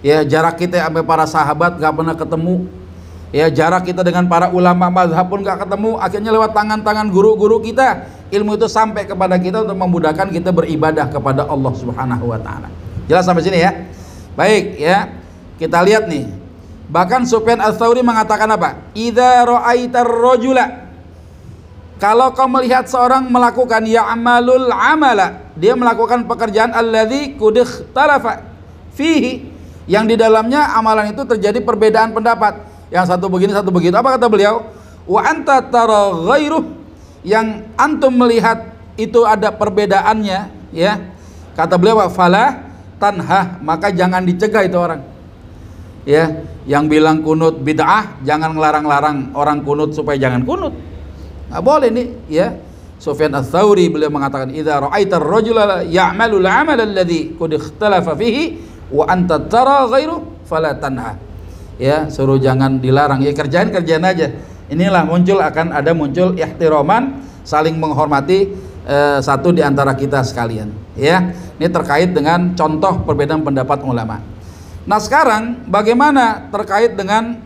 Ya, jarak kita sampai para sahabat gak pernah ketemu. Ya, jarak kita dengan para ulama mazhab pun gak ketemu. Akhirnya lewat tangan-tangan guru-guru kita, ilmu itu sampai kepada kita untuk memudahkan kita beribadah kepada Allah Subhanahu wa taala. Jelas sampai sini ya? Baik, ya. Kita lihat nih. Bahkan Sufyan Ats-Tsauri mengatakan apa? Idza ra'aitar rajula, kalau kau melihat seorang melakukan ya'malul amala, dia melakukan pekerjaan alladzi qad ikhtalafa fihi, yang di dalamnya amalan itu terjadi perbedaan pendapat. Yang satu begini, satu begitu. Apa kata beliau? Wa anta tara ghairuh, yang antum melihat itu ada perbedaannya, ya. Kata beliau, fala tanhah, maka jangan dicegah itu orang. Ya, yang bilang kunut bid'ah, jangan ngelarang-larang orang kunut supaya jangan kunut. Nggak boleh nih, ya. Sufyan Ats-Tsauri beliau mengatakan, idza ra'aitar rajula ya'malul 'amal alladzi qad ikhtalafa fihi wa anta tara ghairu fala tanha. Ya, suruh jangan dilarang, ya kerjain aja. Inilah akan muncul ihtiraman, saling menghormati satu di antara kita sekalian, ya. Ini terkait dengan contoh perbedaan pendapat ulama. Nah, sekarang bagaimana terkait dengan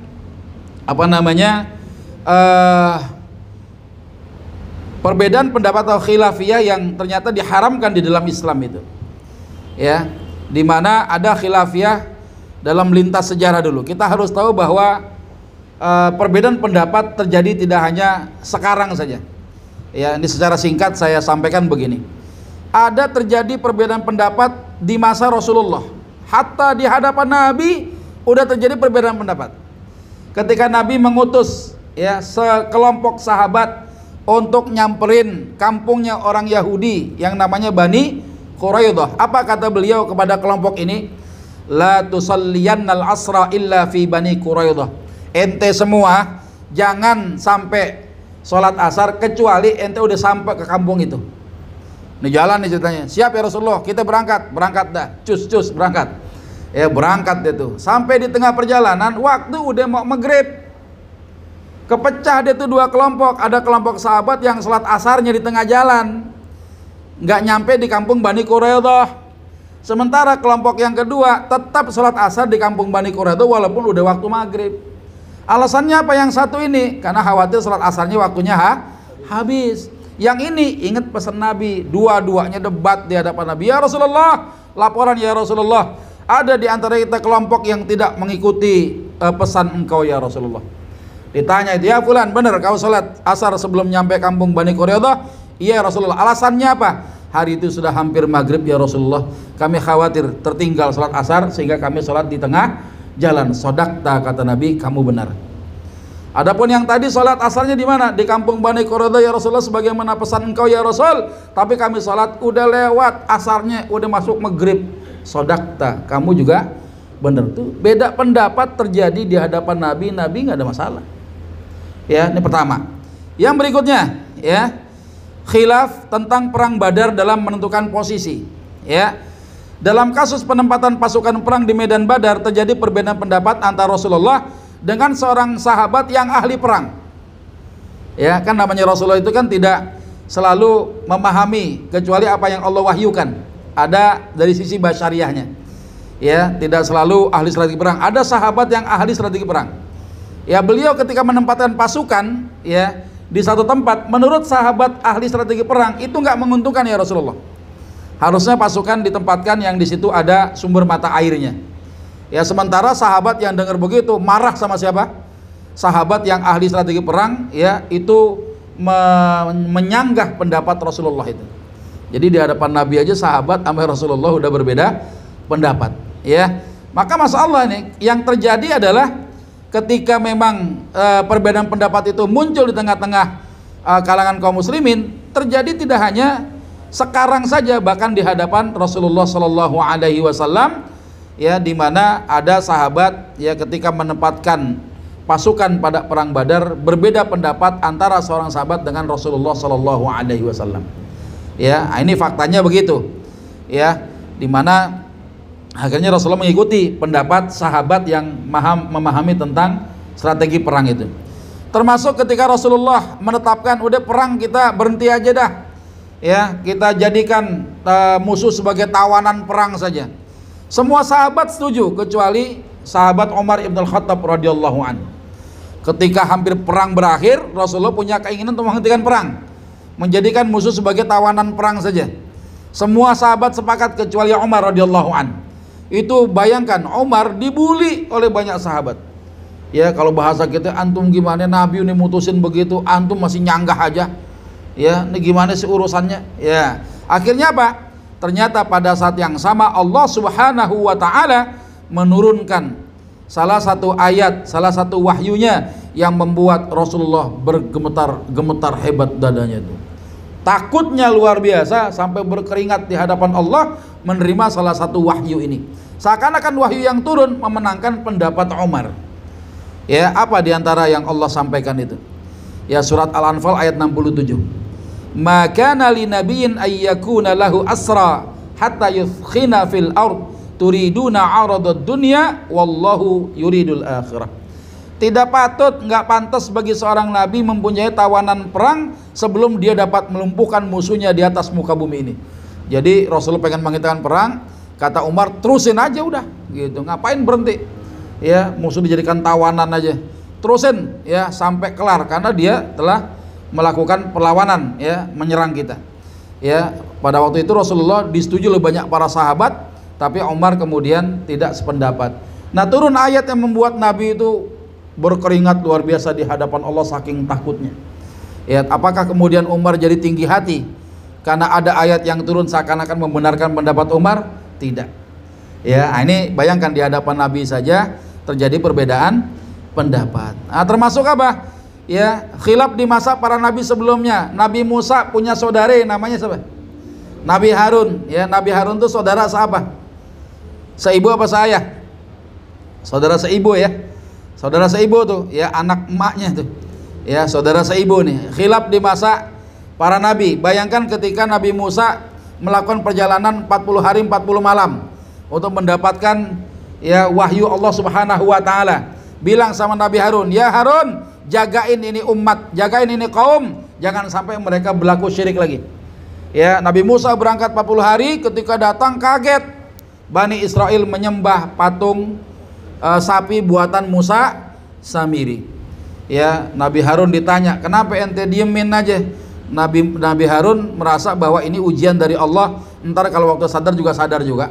perbedaan pendapat atau khilafiyah yang ternyata diharamkan di dalam Islam itu, ya, di mana ada khilafiyah dalam lintas sejarah dulu. Kita harus tahu bahwa perbedaan pendapat terjadi tidak hanya sekarang saja. Ya, ini secara singkat saya sampaikan begini. Ada terjadi perbedaan pendapat di masa Rasulullah. Hatta di hadapan Nabi udah terjadi perbedaan pendapat. Ketika Nabi mengutus, ya, sekelompok sahabat untuk nyamperin kampungnya orang Yahudi yang namanya Bani Quraidah. Apa kata beliau kepada kelompok ini? La tusalliyannal asra illa fi Bani Quraidah. Ente semua jangan sampai sholat asar kecuali ente udah sampai ke kampung itu. Ini jalan nih ceritanya. Siap ya Rasulullah, kita berangkat dah. Cus berangkat. Ya, berangkat dia tuh. Sampai di tengah perjalanan, waktu udah mau maghrib. Kepecah dia tuh 2 kelompok. Ada kelompok sahabat yang sholat asarnya di tengah jalan, nggak nyampe di kampung Bani Quraidah. Sementara kelompok yang kedua tetap sholat asar di kampung Bani Quraidah walaupun udah waktu maghrib. Alasannya apa yang satu ini? Karena khawatir sholat asarnya waktunya habis. Yang ini ingat pesan Nabi, dua-duanya debat di hadapan Nabi. Ya Rasulullah, laporan ya Rasulullah, ada di antara kita kelompok yang tidak mengikuti pesan engkau ya Rasulullah. Ditanya itu, ya fulan, benar kau sholat asar sebelum nyampe kampung Bani Quraidah? Iya Rasulullah. Alasannya apa? Hari itu sudah hampir maghrib ya Rasulullah, kami khawatir tertinggal sholat asar sehingga kami sholat di tengah jalan. Sodakta, kata Nabi, kamu benar. Adapun yang tadi sholat asarnya di mana? Di kampung Bani Quraidah ya Rasulullah, sebagaimana pesan engkau ya Rasul. Tapi kami sholat udah lewat asarnya, udah masuk maghrib. Sodakta, kamu juga benar. Tuh beda pendapat terjadi di hadapan Nabi. Nabi nggak ada masalah. Ya, ini pertama. Yang berikutnya, ya, khilaf tentang perang Badar dalam menentukan posisi. Ya, dalam kasus penempatan pasukan perang di medan Badar terjadi perbedaan pendapat antara Rasulullah dengan seorang sahabat yang ahli perang. Ya, kan namanya Rasulullah itu kan tidak selalu memahami kecuali apa yang Allah wahyukan. Ada dari sisi basyariahnya. Ya, tidak selalu ahli strategi perang. Ada sahabat yang ahli strategi perang. Ya, beliau ketika menempatkan pasukan, ya, di satu tempat, menurut sahabat ahli strategi perang itu nggak menguntungkan ya Rasulullah. Harusnya pasukan ditempatkan yang di situ ada sumber mata airnya. Ya, sementara sahabat yang dengar begitu marah sama siapa? Sahabat yang ahli strategi perang, ya, itu menyanggah pendapat Rasulullah itu. Jadi di hadapan Nabi aja sahabat sama Rasulullah udah berbeda pendapat, ya. Maka masalah ini yang terjadi adalah ketika memang perbedaan pendapat itu muncul di tengah-tengah kalangan kaum muslimin, terjadi tidak hanya sekarang saja, bahkan di hadapan Rasulullah Shallallahu Alaihi Wasallam, ya, di mana ada sahabat, ya, ketika menempatkan pasukan pada perang Badar berbeda pendapat antara seorang sahabat dengan Rasulullah Shallallahu Alaihi Wasallam. Ya, ini faktanya begitu, ya, dimana akhirnya Rasulullah mengikuti pendapat sahabat yang memahami tentang strategi perang itu. Termasuk ketika Rasulullah menetapkan udah perang kita berhenti aja dah, ya, kita jadikan musuh sebagai tawanan perang saja. Semua sahabat setuju kecuali sahabat Umar ibn al-Khattab radhiyallahu anhu. Ketika hampir perang berakhir, Rasulullah punya keinginan untuk menghentikan perang, menjadikan musuh sebagai tawanan perang saja. Semua sahabat sepakat kecuali Umar radhiyallahu an. Itu bayangkan, Umar dibully oleh banyak sahabat. Ya, kalau bahasa kita, antum gimana Nabi ini mutusin begitu, antum masih nyanggah aja. Ya, ini gimana sih urusannya? Ya, akhirnya apa? Ternyata pada saat yang sama Allah Subhanahu wa taala menurunkan salah satu ayat, salah satu wahyunya yang membuat Rasulullah bergemetar hebat dadanya itu. Takutnya luar biasa sampai berkeringat di hadapan Allah menerima salah satu wahyu ini. Seakan-akan wahyu yang turun memenangkan pendapat Umar. Ya, apa diantara yang Allah sampaikan itu? Ya, surat Al-Anfal ayat 67. Maka nali nabiyyin ayyakuna lahu asra hatta yuthkhina fil ard turiduna 'aradad dunya wallahu yuridul akhirah. Tidak patut, nggak pantas bagi seorang nabi mempunyai tawanan perang sebelum dia dapat melumpuhkan musuhnya di atas muka bumi ini. Jadi Rasulullah pengen menghentikan perang, kata Umar, terusin aja udah, gitu. Ngapain berhenti? Ya, musuh dijadikan tawanan aja. Terusin, ya, sampai kelar, karena dia telah melakukan perlawanan, ya, menyerang kita. Ya, pada waktu itu Rasulullah disetujui oleh banyak para sahabat, tapi Umar kemudian tidak sependapat. Nah, turun ayat yang membuat Nabi itu berkeringat luar biasa di hadapan Allah saking takutnya. Ya, apakah kemudian Umar jadi tinggi hati karena ada ayat yang turun seakan-akan membenarkan pendapat Umar? Tidak. Ya, ini bayangkan di hadapan Nabi saja terjadi perbedaan pendapat. Nah, termasuk apa? Ya, khilaf di masa para nabi sebelumnya. Nabi Musa punya saudara namanya siapa? Nabi Harun. Ya, Nabi Harun itu saudara siapa? Seibu apa seayah? Saudara seibu, ya. Saudara seibu tuh, ya, anak emaknya tuh. Ya, saudara seibu nih. Khilaf di masa para nabi. Bayangkan ketika Nabi Musa melakukan perjalanan 40 hari 40 malam untuk mendapatkan, ya, wahyu Allah Subhanahu wa taala. Bilang sama Nabi Harun, "Ya Harun, jagain ini umat, jagain ini kaum, jangan sampai mereka berlaku syirik lagi." Ya, Nabi Musa berangkat 40 hari, ketika datang kaget. Bani Israel menyembah patung sapi buatan Musa Samiri. Ya, Nabi Harun ditanya, "Kenapa ente diemin aja?" Nabi Harun merasa bahwa ini ujian dari Allah, ntar kalau waktu sadar juga.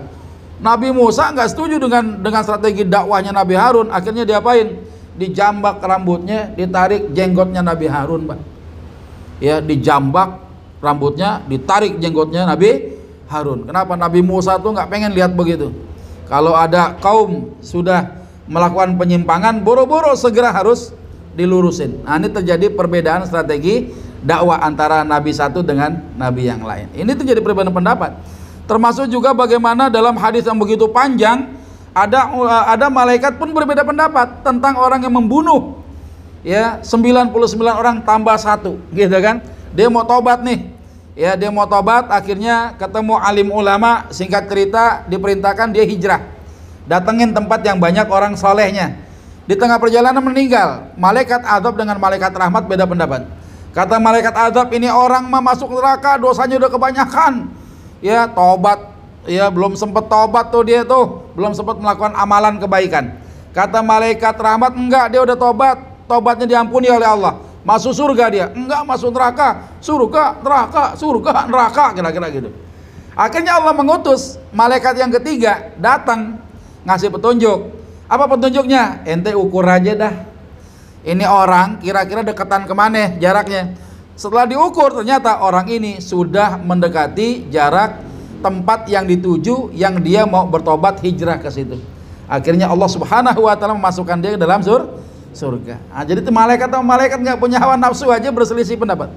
Nabi Musa nggak setuju dengan strategi dakwahnya Nabi Harun. Akhirnya diapain? Dijambak rambutnya, ditarik jenggotnya Nabi Harun, Pak. Ya, dijambak rambutnya, ditarik jenggotnya Nabi Harun. Kenapa? Nabi Musa tuh nggak pengen lihat begitu. Kalau ada kaum sudah melakukan penyimpangan, boro-boro segera harus dilurusin. Nah, ini terjadi perbedaan strategi dakwah antara Nabi satu dengan Nabi yang lain. Ini terjadi perbedaan pendapat. Termasuk juga bagaimana dalam hadis yang begitu panjang ada malaikat pun berbeda pendapat tentang orang yang membunuh, ya, 99 orang tambah 1, gitu kan. Dia mau tobat nih. Ya, dia mau tobat, akhirnya ketemu alim ulama, singkat cerita diperintahkan dia hijrah. Datengin tempat yang banyak orang solehnya. Di tengah perjalanan meninggal. Malaikat azab dengan malaikat rahmat beda pendapat. Kata malaikat azab, ini orang mah masuk neraka, dosanya udah kebanyakan. Ya, tobat, ya, belum sempat tobat tuh dia tuh, belum sempat melakukan amalan kebaikan. Kata malaikat rahmat, enggak, dia udah tobat, tobatnya diampuni oleh Allah. masuk surga dia, enggak masuk neraka, surga, neraka, surga, neraka, kira-kira gitu. Akhirnya Allah mengutus malaikat yang ketiga datang ngasih petunjuk. Apa petunjuknya? Ente ukur aja dah. Ini orang kira-kira dekatan kemana jaraknya. Setelah diukur ternyata orang ini sudah mendekati jarak tempat yang dituju yang dia mau bertobat hijrah ke situ. Akhirnya Allah Subhanahu wa taala memasukkan dia ke dalam surga. Nah, jadi itu malaikat nggak punya hawa nafsu aja berselisih pendapat.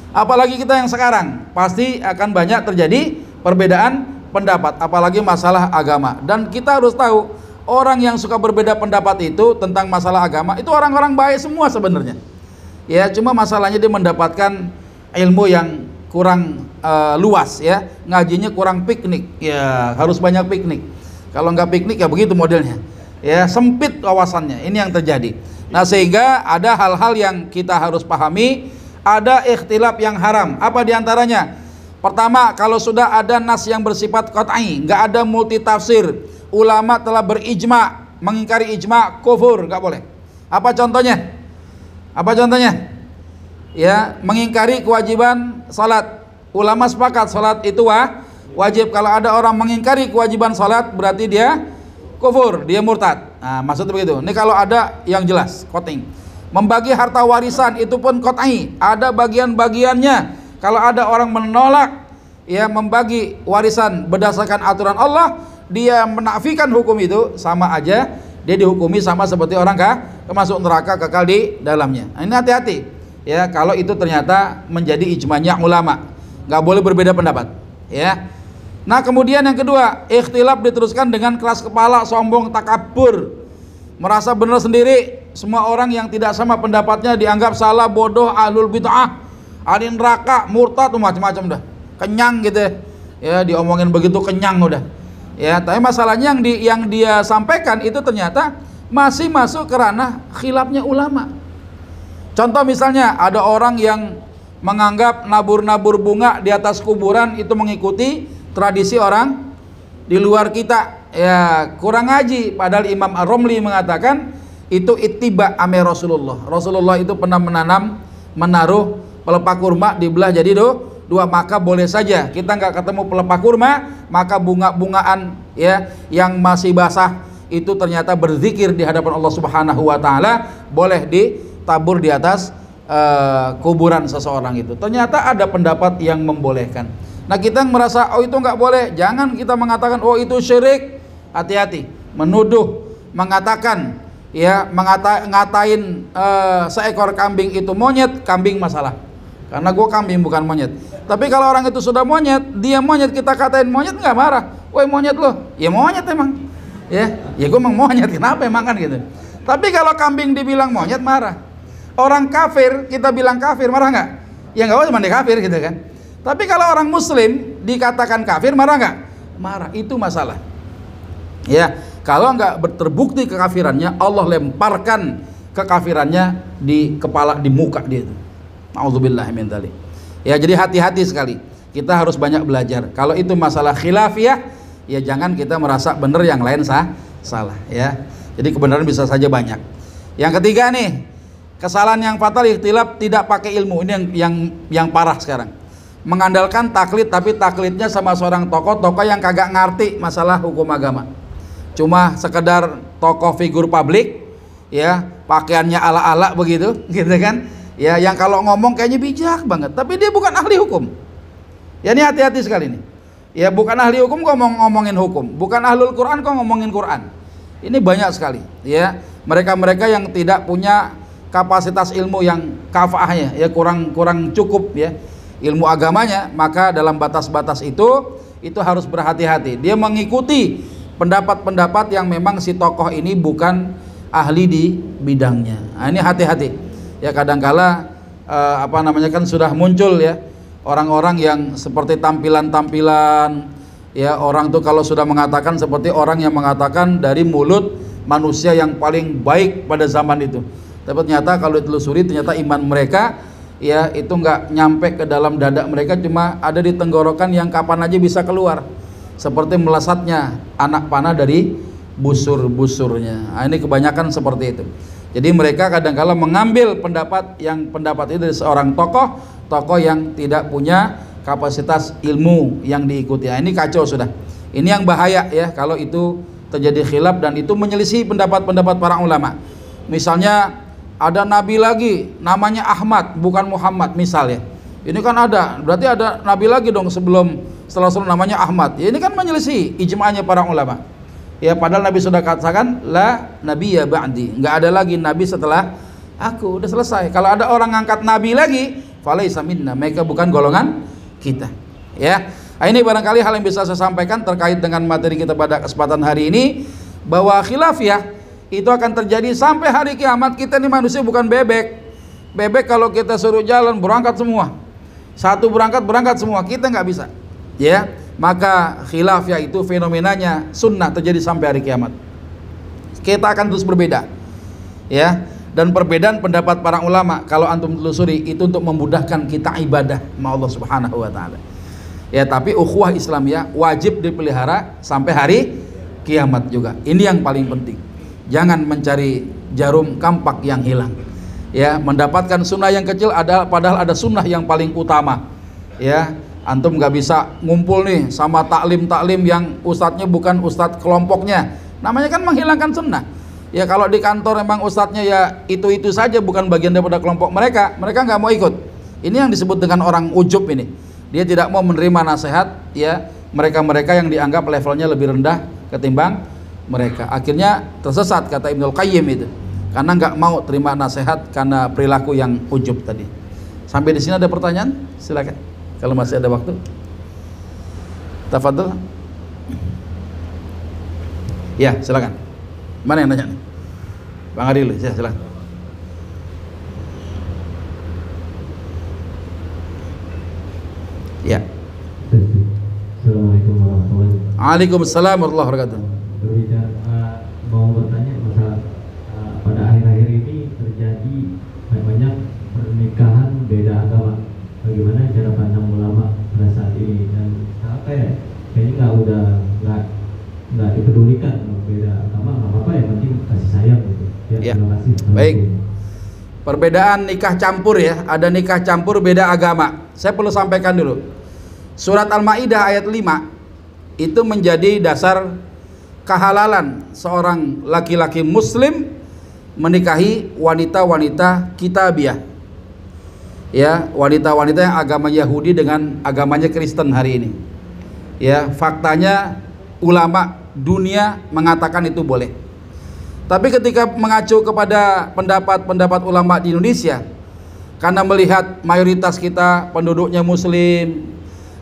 Apalagi kita yang sekarang pasti akan banyak terjadi perbedaan pendapat, apalagi masalah agama. Dan kita harus tahu orang yang suka berbeda pendapat itu tentang masalah agama itu orang-orang baik semua sebenarnya. Ya, cuma masalahnya dia mendapatkan ilmu yang kurang luas ya, ngajinya kurang piknik. Ya, harus banyak piknik. Kalau nggak piknik ya begitu modelnya. Ya, sempit wawasannya. Ini yang terjadi. Nah, sehingga ada hal-hal yang kita harus pahami, ada ikhtilaf yang haram. Apa diantaranya? Pertama, kalau sudah ada nas yang bersifat qat'i, nggak ada multi tafsir, ulama telah berijma, mengingkari ijma kufur, nggak boleh. Apa contohnya? Apa contohnya? Ya, mengingkari kewajiban salat. Ulama sepakat salat itu wajib. Kalau ada orang mengingkari kewajiban salat berarti dia kufur, dia murtad. Nah, maksudnya begitu. Ini kalau ada yang jelas, qat'i. Membagi harta warisan itu pun qat'i, ada bagian-bagiannya. Kalau ada orang menolak ya membagi warisan berdasarkan aturan Allah, dia menafikan hukum itu, sama aja dia dihukumi sama seperti orang masuk neraka kekal di dalamnya. Nah, ini hati-hati ya kalau itu ternyata menjadi ijma'nya ulama. Nggak boleh berbeda pendapat ya. Nah, kemudian yang kedua, ikhtilaf diteruskan dengan keras kepala, sombong, takabur, merasa benar sendiri. Semua orang yang tidak sama pendapatnya dianggap salah, bodoh, ahlul bid'ah, ahli neraka, murtad, macam-macam dah. Kenyang gitu ya, diomongin begitu kenyang udah. Ya, tapi masalahnya yang dia sampaikan itu ternyata masih masuk ke ranah khilafnya ulama. Contoh misalnya ada orang yang menganggap nabur-nabur bunga di atas kuburan itu mengikuti tradisi orang di luar kita. Ya, kurang ngaji. Padahal Imam Ar-Romli mengatakan itu ittiba ame Rasulullah. Rasulullah itu pernah menaruh pelepah kurma dibelah jadi dua, maka boleh saja kita nggak ketemu pelepah kurma, maka bunga-bungaan ya yang masih basah itu ternyata berzikir di hadapan Allah Subhanahu wa taala, boleh ditabur di atas kuburan seseorang itu. Ternyata ada pendapat yang membolehkan. Nah, kita yang merasa oh itu nggak boleh, jangan kita mengatakan oh itu syirik. Hati-hati menuduh, mengatakan ya, ngatain seekor kambing itu monyet, kambing masalah. Karena gue kambing bukan monyet. Tapi kalau orang itu sudah monyet, dia monyet, kita katain monyet, nggak marah. Woi monyet lo, ya monyet emang. Ya gue emang monyet, kenapa emang kan gitu. Tapi kalau kambing dibilang monyet marah. Orang kafir kita bilang kafir, marah nggak? Ya nggak, cuma dia kafir gitu kan. Tapi kalau orang muslim dikatakan kafir, marah nggak? Marah. Itu masalah. Ya, kalau nggak terbukti kekafirannya, Allah lemparkan kekafirannya di kepala, di muka dia itu. Nauzubillah min dzalik. Ya, jadi hati-hati sekali. Kita harus banyak belajar. Kalau itu masalah khilafiyah, ya jangan kita merasa benar yang lain salah ya. Jadi kebenaran bisa saja banyak. Yang ketiga nih, kesalahan yang fatal ikhtilaf tidak pakai ilmu. Ini yang parah sekarang. Mengandalkan taklid, tapi taklidnya sama seorang tokoh yang kagak ngerti masalah hukum agama. Cuma sekedar tokoh figur publik ya, pakaiannya ala-ala begitu gitu kan. Ya, yang kalau ngomong kayaknya bijak banget, tapi dia bukan ahli hukum. Ya, ini hati-hati sekali nih. Ya, bukan ahli hukum kok ngomongin hukum, bukan ahlul Quran kok ngomongin Quran. Ini banyak sekali ya, mereka-mereka yang tidak punya kapasitas ilmu yang kafahnya ya, kurang cukup ya ilmu agamanya, maka dalam batas-batas itu harus berhati-hati. Dia mengikuti pendapat-pendapat yang memang si tokoh ini bukan ahli di bidangnya. Nah, ini hati-hati. Ya, kadangkala kan sudah muncul ya orang-orang yang seperti tampilan-tampilan ya, orang tuh kalau sudah mengatakan seperti orang yang mengatakan dari mulut manusia yang paling baik pada zaman itu. Tapi ternyata kalau ditelusuri ternyata iman mereka ya itu nggak nyampe ke dalam dada mereka, cuma ada di tenggorokan yang kapan aja bisa keluar, seperti melesatnya anak panah dari busur-busurnya. Nah, ini kebanyakan seperti itu. Jadi mereka kadang-kala mengambil pendapat itu dari seorang tokoh yang tidak punya kapasitas ilmu yang diikuti. Nah, ini kacau sudah. Ini yang bahaya ya kalau itu terjadi khilaf dan itu menyelisih pendapat-pendapat para ulama. Misalnya ada nabi lagi namanya Ahmad bukan Muhammad misal ya. Ini kan berarti ada nabi lagi dong setelah Rasul namanya Ahmad. Ya, ini kan menyelisih ijma'nya para ulama. Ya padahal Nabi sudah katakan la nabiyya ba'di, enggak ada lagi nabi setelah aku, udah selesai. Kalau ada orang ngangkat nabi lagi, falaisa minna, mereka bukan golongan kita. Ya. Nah, ini barangkali hal yang bisa saya sampaikan terkait dengan materi kita pada kesempatan hari ini, bahwa khilafiyah itu akan terjadi sampai hari kiamat. Kita ini manusia bukan bebek. Bebek kalau kita suruh jalan berangkat semua. Satu berangkat semua, kita nggak bisa. Ya. Maka khilafiyah itu fenomenanya sunnah terjadi sampai hari kiamat. Kita akan terus berbeda, ya. Dan perbedaan pendapat para ulama kalau antum telusuri itu untuk memudahkan kita ibadah sama Allah Subhanahu wa taala. Ya, tapi ukhuwah Islamiyah wajib dipelihara sampai hari kiamat juga. Ini yang paling penting. Jangan mencari jarum kampak yang hilang. Ya, mendapatkan sunnah yang kecil padahal ada sunnah yang paling utama. Ya. Antum nggak bisa ngumpul nih sama taklim yang ustadznya bukan ustadz kelompoknya, namanya kan menghilangkan sunnah. Ya kalau di kantor memang ustadznya ya itu saja, bukan bagian daripada kelompok mereka nggak mau ikut. Ini yang disebut dengan orang ujub ini. Dia tidak mau menerima nasihat ya mereka yang dianggap levelnya lebih rendah ketimbang mereka. Akhirnya tersesat kata Ibnul Qayyim itu, karena nggak mau terima nasihat karena perilaku yang ujub tadi. Sampai di sini ada pertanyaan? Silakan. Kalau masih ada waktu, tafadhol. Ya, silakan. Mana yang nanya nih? Bang Adil, ya, silakan. Ya. Assalamualaikum warahmatullahi wabarakatuh. Waalaikumsalam warahmatullahi wabarakatuh. Mau bertanya masalah pada akhir-akhir ini terjadi banyak pernikahan beda agama. Bagaimana cara pandang ulama pada saat ini, dan kayaknya nggak dipedulikan beda agama, nggak apa-apa, yang penting kasih sayang gitu. Ya. Terima kasih. Baik. Perbedaan nikah campur ya, ada nikah campur beda agama. Saya perlu sampaikan dulu. Surat Al-Maidah ayat 5 itu menjadi dasar kehalalan seorang laki-laki muslim menikahi wanita-wanita kitabiah. Ya, wanita-wanita yang agama Yahudi dengan agamanya Kristen hari ini. Ya, faktanya ulama dunia mengatakan itu boleh. Tapi ketika mengacu kepada pendapat ulama di Indonesia, karena melihat mayoritas kita penduduknya muslim,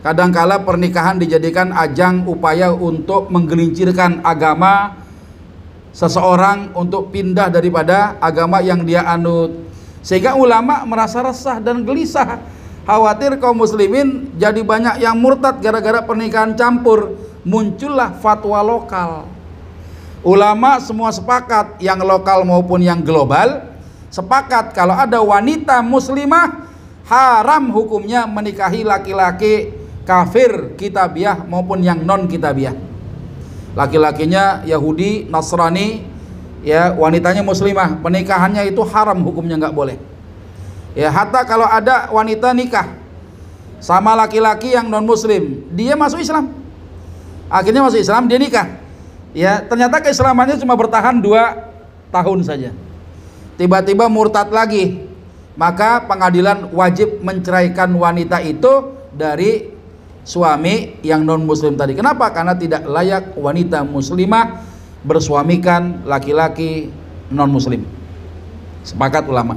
kadangkala pernikahan dijadikan ajang upaya untuk menggelincirkan agama seseorang untuk pindah daripada agama yang dia anut. Sehingga ulama merasa resah dan gelisah, khawatir kaum muslimin jadi banyak yang murtad gara-gara pernikahan campur. Muncullah fatwa lokal. Ulama semua sepakat, yang lokal maupun yang global, sepakat kalau ada wanita muslimah haram hukumnya menikahi laki-laki kafir kitabiah maupun yang non kitabiah. Laki-lakinya Yahudi, Nasrani, ya, wanitanya muslimah, pernikahannya itu haram hukumnya, nggak boleh. Ya, hatta kalau ada wanita nikah sama laki-laki yang non muslim, dia masuk Islam, akhirnya masuk Islam, dia nikah, ya, ternyata keislamannya cuma bertahan 2 tahun saja, tiba-tiba murtad lagi, maka pengadilan wajib menceraikan wanita itu dari suami yang non muslim tadi. Kenapa? Karena tidak layak wanita muslimah bersuamikan laki-laki non muslim. Sepakat ulama.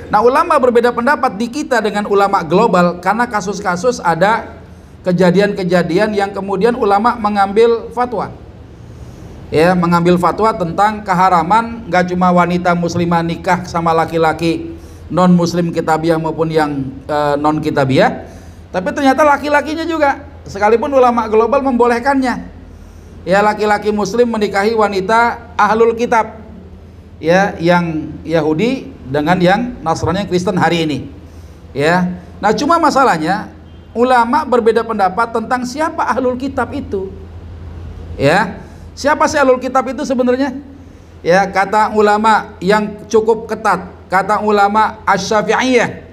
Nah, ulama berbeda pendapat di kita dengan ulama global karena kasus-kasus ada kejadian-kejadian yang kemudian ulama mengambil fatwa. Ya, mengambil fatwa tentang keharaman gak cuma wanita muslimah nikah sama laki-laki non muslim kitabiah maupun yang non kitabiah, tapi ternyata laki-lakinya juga, sekalipun ulama global membolehkannya. Ya, laki-laki muslim menikahi wanita ahlul kitab, ya, yang Yahudi dengan yang Nasrani, yang Kristen hari ini. Ya. Nah, cuma masalahnya ulama berbeda pendapat tentang siapa ahlul kitab itu. Ya. Siapa sih ahlul kitab itu sebenarnya? Ya, kata ulama yang cukup ketat, kata ulama Asy-Syafi'iyah,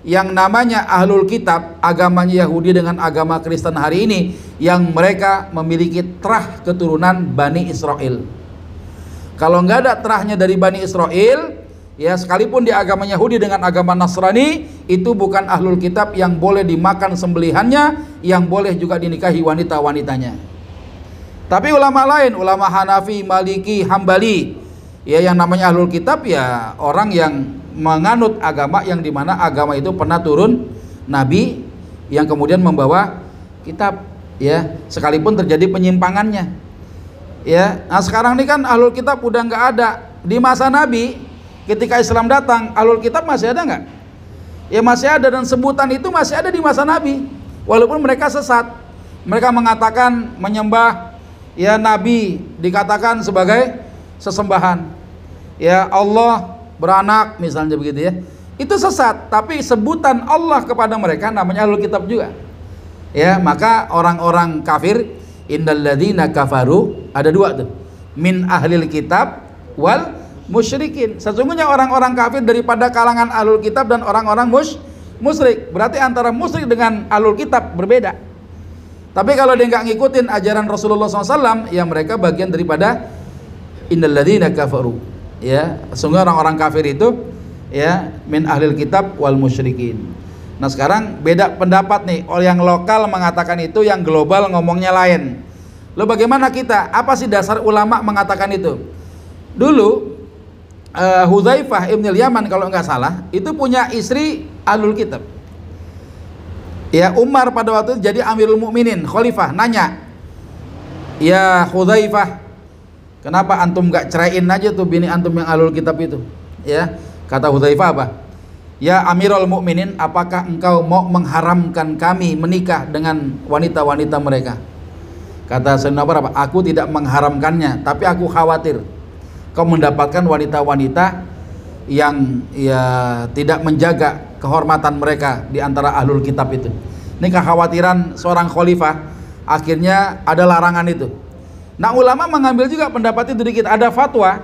yang namanya ahlul kitab, agamanya Yahudi dengan agama Kristen hari ini, yang mereka memiliki terah keturunan Bani Israel. Kalau nggak ada terahnya dari Bani Israel, ya sekalipun di agama Yahudi dengan agama Nasrani, itu bukan ahlul kitab yang boleh dimakan sembelihannya, yang boleh juga dinikahi wanita-wanitanya. Tapi ulama lain, ulama Hanafi, Maliki, Hambali, ya yang namanya ahlul kitab ya orang yang menganut agama yang dimana agama itu pernah turun nabi yang kemudian membawa kitab, ya sekalipun terjadi penyimpangannya. Ya, nah sekarang ini kan ahlul kitab udah nggak ada. Di masa nabi ketika Islam datang, ahlul kitab masih ada nggak? Ya masih ada, dan sebutan itu masih ada di masa nabi, walaupun mereka sesat. Mereka mengatakan menyembah ya nabi, dikatakan sebagai sesembahan, ya Allah beranak misalnya begitu ya, itu sesat. Tapi sebutan Allah kepada mereka namanya ahlul kitab juga. Ya, maka orang-orang kafir, innalladzina kafaru, ada dua tuh, min ahlil kitab wal musyrikin. Sesungguhnya orang-orang kafir daripada kalangan ahlul kitab dan orang-orang musyrik. Berarti antara musyrik dengan ahlul kitab berbeda. Tapi kalau dia nggak ngikutin ajaran Rasulullah SAW, ya mereka bagian daripada innalladzina kafaru. Ya, sungguh orang-orang kafir itu ya min ahlil kitab wal musyrikin. Nah sekarang beda pendapat nih. Orang yang lokal mengatakan itu, yang global ngomongnya lain. Lalu bagaimana kita? Apa sih dasar ulama mengatakan itu? Dulu Hudzaifah ibn Yaman kalau nggak salah itu punya istri ahlul kitab. Ya, Umar pada waktu itu jadi Amirul Mukminin, khalifah, nanya, ya Hudzaifah, kenapa antum nggak ceraiin aja tuh bini antum yang ahlul kitab itu? Ya, kata Hudzaifah apa? Ya Amirul Mukminin, apakah engkau mau mengharamkan kami menikah dengan wanita-wanita mereka? Kata Sayyidina Umar apa? Aku tidak mengharamkannya, tapi aku khawatir kau mendapatkan wanita-wanita yang ya tidak menjaga kehormatan mereka di antara ahlul kitab itu. Ini kekhawatiran seorang khalifah, akhirnya ada larangan itu. Nah ulama mengambil juga pendapat itu dikit, ada fatwa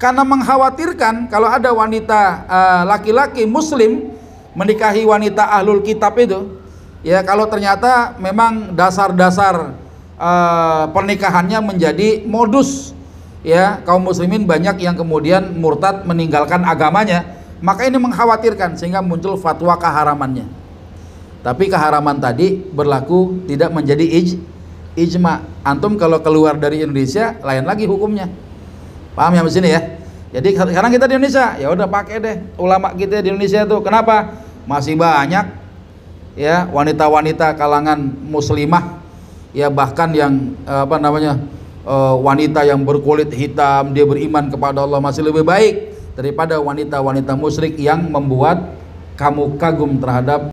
karena mengkhawatirkan kalau ada wanita laki-laki muslim menikahi wanita ahlul kitab itu, ya kalau ternyata memang dasar-dasar pernikahannya menjadi modus, ya kaum muslimin banyak yang kemudian murtad meninggalkan agamanya, maka ini mengkhawatirkan sehingga muncul fatwa keharamannya. Tapi keharaman tadi berlaku tidak menjadi ijma. Antum kalau keluar dari Indonesia lain lagi hukumnya. Paham ya di sini ya? Jadi sekarang kita di Indonesia, ya udah pakai deh ulama kita di Indonesia tuh. Kenapa? Masih banyak ya wanita-wanita kalangan muslimah, ya bahkan yang wanita yang berkulit hitam, dia beriman kepada Allah masih lebih baik daripada wanita-wanita musyrik yang membuat kamu kagum terhadap